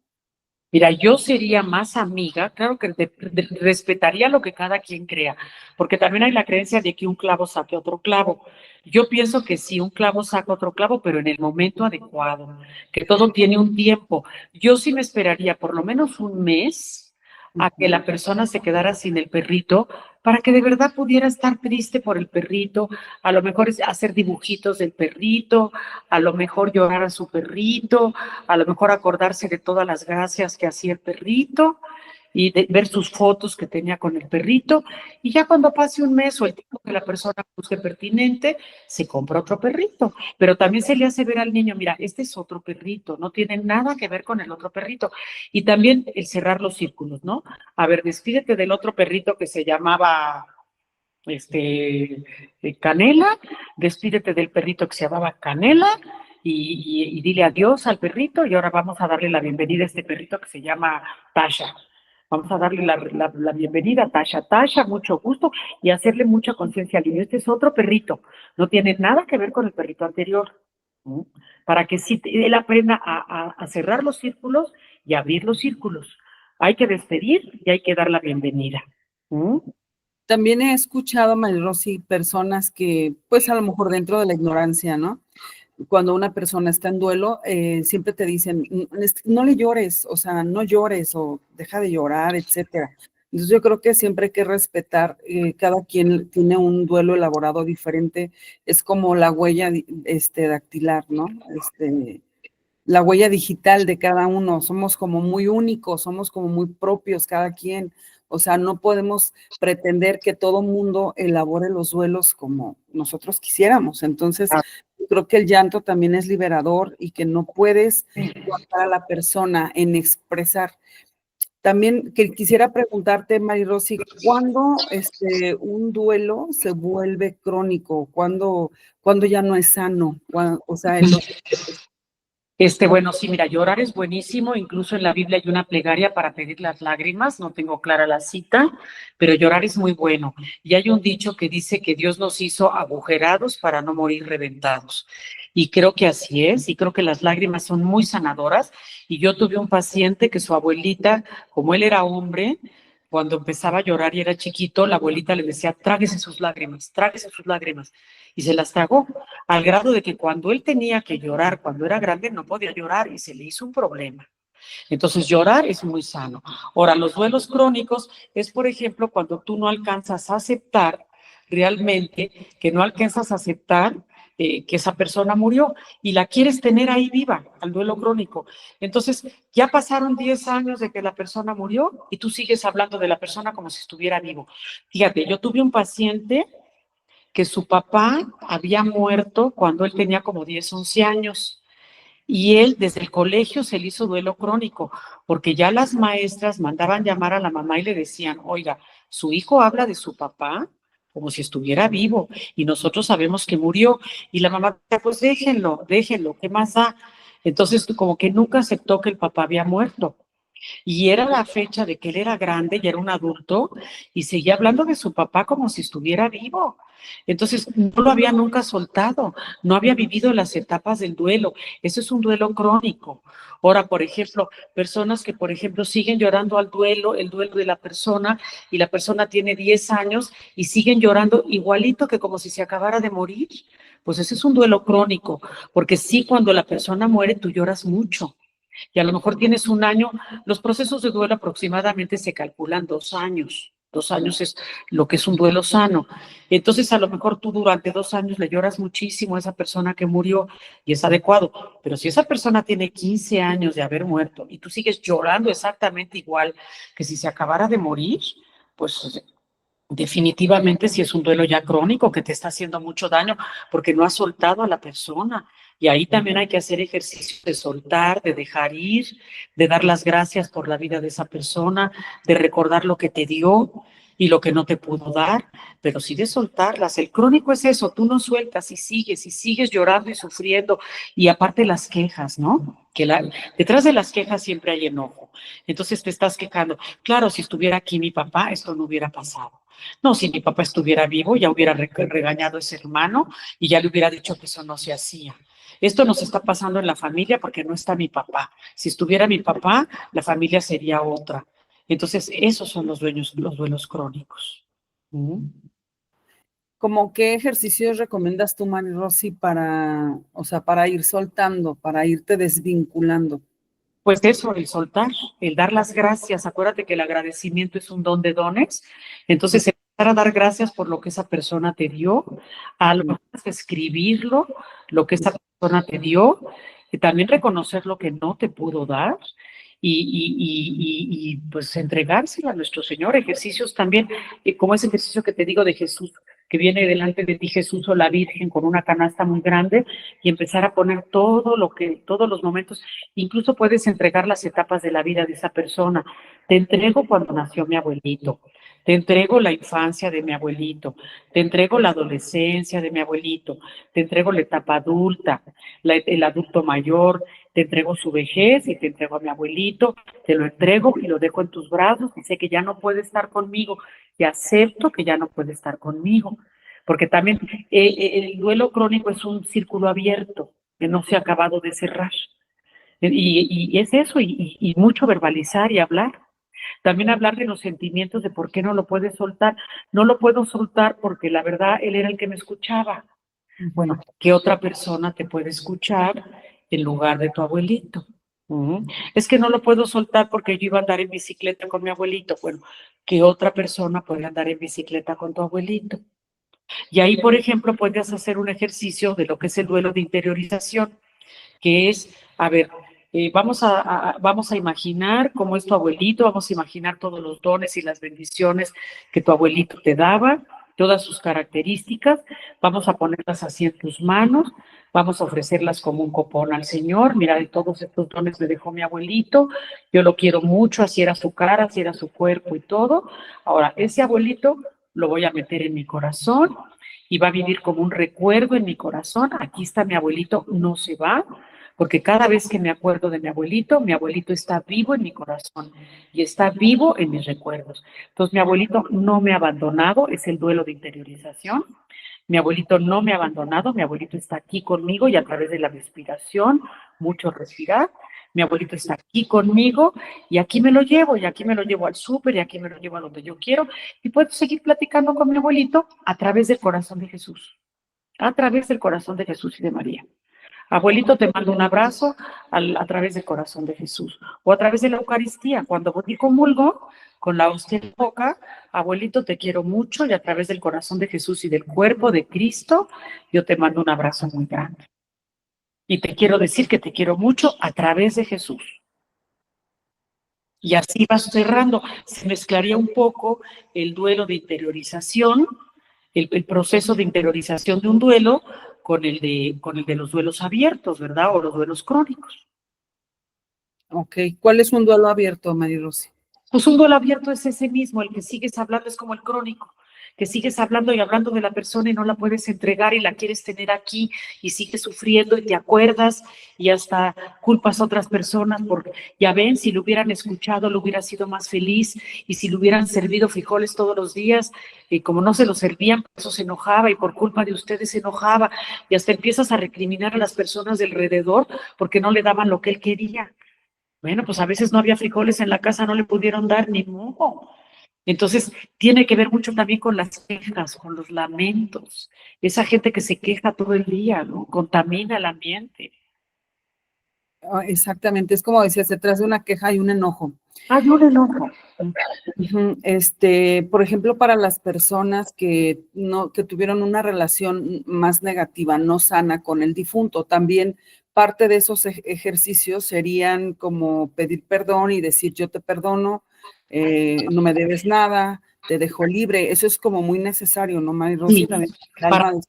Mira, yo sería más amiga, claro que respetaría lo que cada quien crea, porque también hay la creencia de que un clavo saque otro clavo. Yo pienso que sí, un clavo saca otro clavo, pero en el momento adecuado, que todo tiene un tiempo. Yo sí me esperaría por lo menos un mes a que la persona se quedara sin el perrito, para que de verdad pudiera estar triste por el perrito, a lo mejor hacer dibujitos del perrito, a lo mejor llorar a su perrito, a lo mejor acordarse de todas las gracias que hacía el perrito y de ver sus fotos que tenía con el perrito, y ya cuando pase un mes o el tiempo que la persona busque pertinente, se compra otro perrito, pero también se le hace ver al niño, mira, este es otro perrito, no tiene nada que ver con el otro perrito, y también el cerrar los círculos, ¿no? A ver, despídete del otro perrito que se llamaba Canela, despídete del perrito que se llamaba Canela y dile adiós al perrito y ahora vamos a darle la bienvenida a este perrito que se llama Tasha. Vamos a darle la bienvenida a Tasha. Tasha, mucho gusto y hacerle mucha conciencia al niño. Este es otro perrito, no tiene nada que ver con el perrito anterior. ¿No? Para que sí él aprenda a cerrar los círculos y abrir los círculos. Hay que despedir y hay que dar la bienvenida. ¿No? También he escuchado, Mayrosy, personas que, pues a lo mejor dentro de la ignorancia, ¿no? Cuando una persona está en duelo, siempre te dicen, no le llores, o sea, no llores o deja de llorar, etcétera. Entonces yo creo que siempre hay que respetar, cada quien tiene un duelo elaborado diferente, es como la huella dactilar, ¿no? La huella digital de cada uno, somos como muy únicos, somos como muy propios cada quien, o sea, no podemos pretender que todo mundo elabore los duelos como nosotros quisiéramos, entonces yo creo que el llanto también es liberador y que no puedes cortar a la persona en expresar. También que quisiera preguntarte, Mayrosy, ¿cuándo un duelo se vuelve crónico? ¿Cuándo ya no es sano? O sea, Bueno, sí, mira, llorar es buenísimo, incluso en la Biblia hay una plegaria para pedir las lágrimas, no tengo clara la cita, pero llorar es muy bueno. Y hay un dicho que dice que Dios nos hizo agujerados para no morir reventados. Y creo que así es, y creo que las lágrimas son muy sanadoras. Y yo tuve un paciente que su abuelita, como él era hombre, cuando empezaba a llorar y era chiquito, la abuelita le decía, tráguese sus lágrimas, y se las tragó al grado de que cuando él tenía que llorar, cuando era grande, no podía llorar y se le hizo un problema. Entonces, llorar es muy sano. Ahora, los duelos crónicos es, por ejemplo, cuando tú no alcanzas a aceptar realmente, que no alcanzas a aceptar que esa persona murió y la quieres tener ahí viva, al duelo crónico. Entonces, ya pasaron 10 años de que la persona murió y tú sigues hablando de la persona como si estuviera vivo. Fíjate, yo tuve un paciente que su papá había muerto cuando él tenía como 10, 11 años. Y él desde el colegio se le hizo duelo crónico, porque ya las maestras mandaban llamar a la mamá y le decían, oiga, ¿su hijo habla de su papá? como si estuviera vivo, y nosotros sabemos que murió, y la mamá, pues déjenlo, ¿qué más da? Entonces, como que nunca aceptó que el papá había muerto. Y era la fecha de que él era grande, ya era un adulto, y seguía hablando de su papá como si estuviera vivo. Entonces, no lo había nunca soltado, no había vivido las etapas del duelo. Eso es un duelo crónico. Ahora, por ejemplo, personas que, por ejemplo, siguen llorando al duelo, el duelo de la persona, y la persona tiene 10 años y siguen llorando igualito que como si se acabara de morir. Pues ese es un duelo crónico, porque sí, cuando la persona muere, tú lloras mucho y a lo mejor tienes un año, los procesos de duelo aproximadamente se calculan 2 años. 2 años es lo que es un duelo sano. Entonces, a lo mejor tú durante 2 años le lloras muchísimo a esa persona que murió y es adecuado. Pero si esa persona tiene 15 años de haber muerto y tú sigues llorando exactamente igual que si se acabara de morir, pues definitivamente si es un duelo ya crónico que te está haciendo mucho daño porque no has soltado a la persona. Y ahí también hay que hacer ejercicios de soltar, de dejar ir, de dar las gracias por la vida de esa persona, de recordar lo que te dio y lo que no te pudo dar, pero sí de soltarlas. El crónico es eso, tú no sueltas y sigues llorando y sufriendo. Y aparte las quejas, ¿no? Detrás de las quejas siempre hay enojo. Entonces te estás quejando. Claro, si estuviera aquí mi papá, esto no hubiera pasado. No, si mi papá estuviera vivo, ya hubiera regañado a ese hermano y ya le hubiera dicho que eso no se hacía. Esto nos está pasando en la familia porque no está mi papá. Si estuviera mi papá, la familia sería otra. Entonces, esos son los duelos crónicos. ¿Cómo qué ejercicios recomiendas tú, Mari Rosy, para, o sea, para ir soltando, para irte desvinculando? Pues eso, el soltar, el dar las gracias. Acuérdate que el agradecimiento es un don de dones. Entonces, empezar a dar gracias por lo que esa persona te dio, a lo mejor escribirlo, lo que esa persona te dio, y también reconocer lo que no te pudo dar y pues entregárselo a nuestro Señor. Ejercicios también, como ese ejercicio que te digo de Jesús, que viene delante de ti Jesús o la Virgen con una canasta muy grande y empezar a poner todos los momentos. Incluso puedes entregar las etapas de la vida de esa persona. Te entrego cuando nació mi abuelito, te entrego la infancia de mi abuelito, te entrego la adolescencia de mi abuelito, te entrego la etapa adulta, el adulto mayor, te entrego su vejez y te entrego a mi abuelito, te lo entrego y lo dejo en tus brazos y sé que ya no puede estar conmigo y acepto que ya no puede estar conmigo. Porque también el duelo crónico es un círculo abierto que no se ha acabado de cerrar. Y es eso, y mucho verbalizar y hablar. También hablar de los sentimientos, de por qué no lo puedes soltar. No lo puedo soltar porque la verdad él era el que me escuchaba. Bueno, ¿qué otra persona te puede escuchar en lugar de tu abuelito? Es que no lo puedo soltar porque yo iba a andar en bicicleta con mi abuelito. Bueno, ¿qué otra persona puede andar en bicicleta con tu abuelito? Y ahí, por ejemplo, puedes hacer un ejercicio de lo que es el duelo de interiorización, que es, a ver, vamos a imaginar cómo es tu abuelito, vamos a imaginar todos los dones y las bendiciones que tu abuelito te daba, todas sus características, vamos a ponerlas así en tus manos, vamos a ofrecerlas como un copón al Señor. Mira, de todos estos dones me dejó mi abuelito, yo lo quiero mucho, así era su cara, así era su cuerpo y todo. Ahora, ese abuelito lo voy a meter en mi corazón y va a vivir como un recuerdo en mi corazón. Aquí está mi abuelito, no se va, porque cada vez que me acuerdo de mi abuelito está vivo en mi corazón y está vivo en mis recuerdos. Entonces, mi abuelito no me ha abandonado, es el duelo de interiorización. Mi abuelito no me ha abandonado, mi abuelito está aquí conmigo y a través de la respiración, mucho respirar, mi abuelito está aquí conmigo y aquí me lo llevo, y aquí me lo llevo al súper, y aquí me lo llevo a donde yo quiero, y puedo seguir platicando con mi abuelito a través del corazón de Jesús, a través del corazón de Jesús y de María. Abuelito, te mando un abrazo a través del corazón de Jesús, o a través de la Eucaristía. Cuando voy y comulgo con la hostia en boca, abuelito, te quiero mucho, y a través del corazón de Jesús y del cuerpo de Cristo, yo te mando un abrazo muy grande. Y te quiero decir que te quiero mucho a través de Jesús. Y así vas cerrando. Se mezclaría un poco el duelo de interiorización, el proceso de interiorización de un duelo con el de los duelos abiertos, ¿verdad? O los duelos crónicos. Ok, ¿cuál es un duelo abierto, Mari Rosy? Pues un duelo abierto es ese mismo, el que sigues hablando es como el crónico, que sigues hablando y hablando de la persona y no la puedes entregar y la quieres tener aquí y sigues sufriendo y te acuerdas y hasta culpas a otras personas porque ya ven, si lo hubieran escuchado, lo hubiera sido más feliz y si le hubieran servido frijoles todos los días, y como no se los servían, por eso se enojaba y por culpa de ustedes se enojaba y hasta empiezas a recriminar a las personas de alrededor porque no le daban lo que él quería. Bueno, pues a veces no había frijoles en la casa, no le pudieron dar ni modo. Entonces, tiene que ver mucho también con las quejas, con los lamentos. Esa gente que se queja todo el día, ¿no? Contamina el ambiente. Exactamente, es como decías, detrás de una queja hay un enojo. Hay un enojo. Por ejemplo, para las personas que tuvieron una relación más negativa, no sana con el difunto, también parte de esos ejercicios serían como pedir perdón y decir yo te perdono, no me debes nada, te dejo libre. Eso es como muy necesario, ¿no, Mari Rosy? Sí, También para del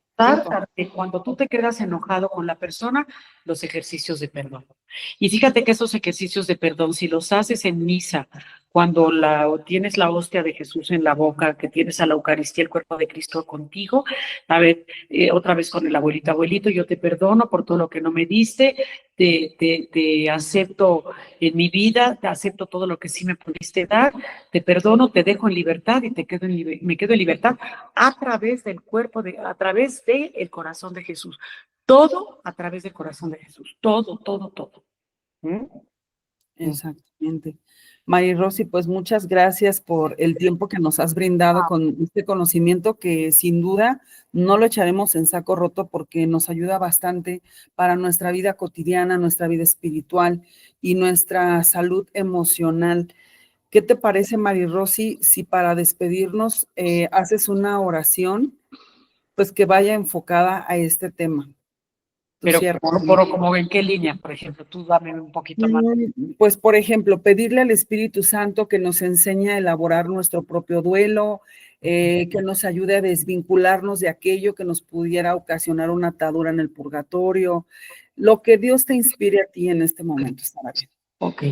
difunto. cuando tú te quedas enojado con la persona, los ejercicios de perdón. Y fíjate que esos ejercicios de perdón, si los haces en misa, cuando tienes la hostia de Jesús en la boca, que tienes a la Eucaristía, el cuerpo de Cristo contigo, a ver, otra vez con el abuelito, abuelito, yo te perdono por todo lo que no me diste, te acepto en mi vida, te acepto todo lo que sí me pudiste dar, te perdono, te dejo en libertad y me quedo en libertad a través del a través del corazón de Jesús. Todo a través del corazón de Jesús. Todo, todo, todo. ¿Mm? Exactamente. Mari Rosy, pues muchas gracias por el tiempo que nos has brindado con este conocimiento que sin duda no lo echaremos en saco roto porque nos ayuda bastante para nuestra vida cotidiana, nuestra vida espiritual y nuestra salud emocional. ¿Qué te parece, Mari Rosy, si para despedirnos haces una oración, pues que vaya enfocada a este tema? Pero como en qué línea, por ejemplo, tú dame un poquito más. Pues, por ejemplo, pedirle al Espíritu Santo que nos enseñe a elaborar nuestro propio duelo, que nos ayude a desvincularnos de aquello que nos pudiera ocasionar una atadura en el purgatorio. Lo que Dios te inspire a ti en este momento, estará bien. Ok.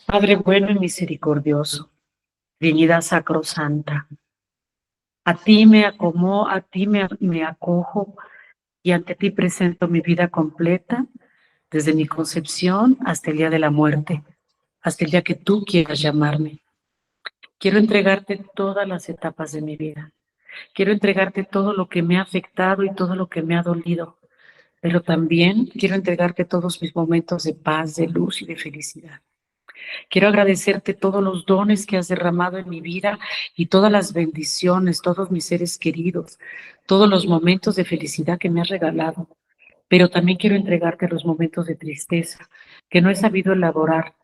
Padre bueno y misericordioso, Trinidad Sacrosanta, a ti me acojo y ante ti presento mi vida completa, desde mi concepción hasta el día de la muerte, hasta el día que tú quieras llamarme. Quiero entregarte todas las etapas de mi vida. Quiero entregarte todo lo que me ha afectado y todo lo que me ha dolido, pero también quiero entregarte todos mis momentos de paz, de luz y de felicidad. Quiero agradecerte todos los dones que has derramado en mi vida y todas las bendiciones, todos mis seres queridos, todos los momentos de felicidad que me has regalado. Pero también quiero entregarte los momentos de tristeza que no he sabido elaborar,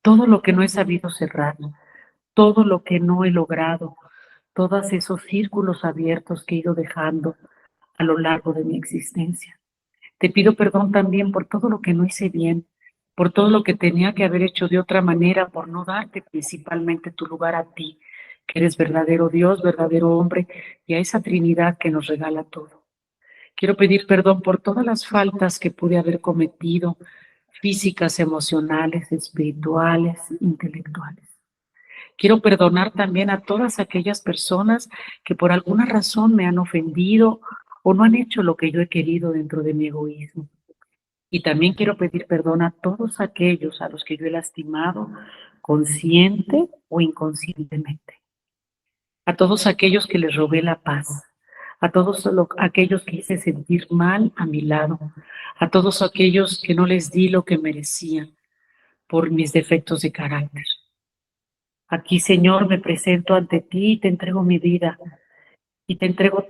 todo lo que no he sabido cerrar, todo lo que no he logrado, todos esos círculos abiertos que he ido dejando a lo largo de mi existencia. Te pido perdón también por todo lo que no hice bien, por todo lo que tenía que haber hecho de otra manera, por no darte principalmente tu lugar a ti, que eres verdadero Dios, verdadero hombre, y a esa Trinidad que nos regala todo. Quiero pedir perdón por todas las faltas que pude haber cometido, físicas, emocionales, espirituales, intelectuales. Quiero perdonar también a todas aquellas personas que por alguna razón me han ofendido o no han hecho lo que yo he querido dentro de mi egoísmo. Y también quiero pedir perdón a todos aquellos a los que yo he lastimado, consciente o inconscientemente. A todos aquellos que les robé la paz, a todos aquellos que hice sentir mal a mi lado, a todos aquellos que no les di lo que merecían por mis defectos de carácter. Aquí, Señor, me presento ante ti y te entrego mi vida y te entrego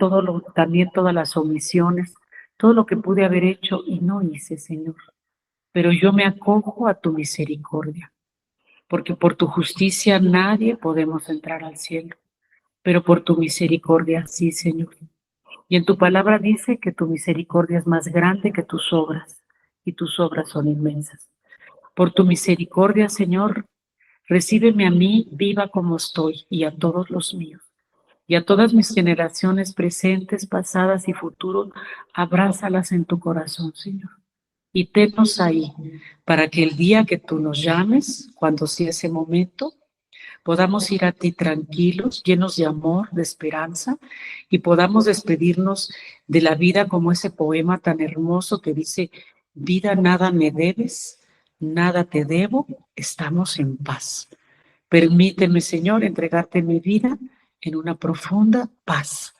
también todas las omisiones, todo lo que pude haber hecho y no hice, Señor. Pero yo me acojo a tu misericordia, porque por tu justicia nadie podemos entrar al cielo, pero por tu misericordia sí, Señor. Y en tu palabra dice que tu misericordia es más grande que tus obras, y tus obras son inmensas. Por tu misericordia, Señor, recíbeme a mí viva como estoy y a todos los míos. Y a todas mis generaciones presentes, pasadas y futuros, abrázalas en tu corazón, Señor. Y tennos ahí para que el día que tú nos llames, cuando sea ese momento, podamos ir a ti tranquilos, llenos de amor, de esperanza, y podamos despedirnos de la vida como ese poema tan hermoso que dice: vida, nada me debes, nada te debo, estamos en paz. Permíteme, Señor, entregarte mi vida en una profunda paz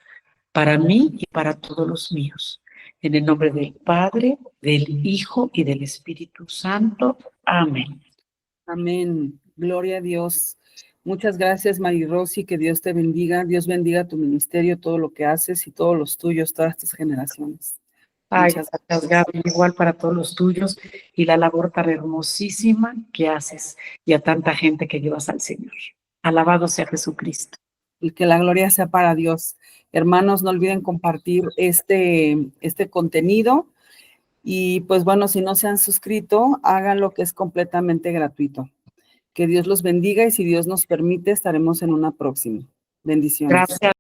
para mí y para todos los míos. En el nombre del Padre, del Hijo y del Espíritu Santo. Amén. Amén. Gloria a Dios. Muchas gracias, Marirosy, que Dios te bendiga. Dios bendiga tu ministerio, todo lo que haces y todos los tuyos, todas tus generaciones. Ay, Muchas gracias, Gaby, igual para todos los tuyos y la labor tan hermosísima que haces y a tanta gente que llevas al Señor. Alabado sea Jesucristo. Y que la gloria sea para Dios. Hermanos, no olviden compartir este contenido. Y pues bueno, si no se han suscrito, háganlo, que es completamente gratuito. Que Dios los bendiga y si Dios nos permite, estaremos en una próxima. Bendiciones. Gracias.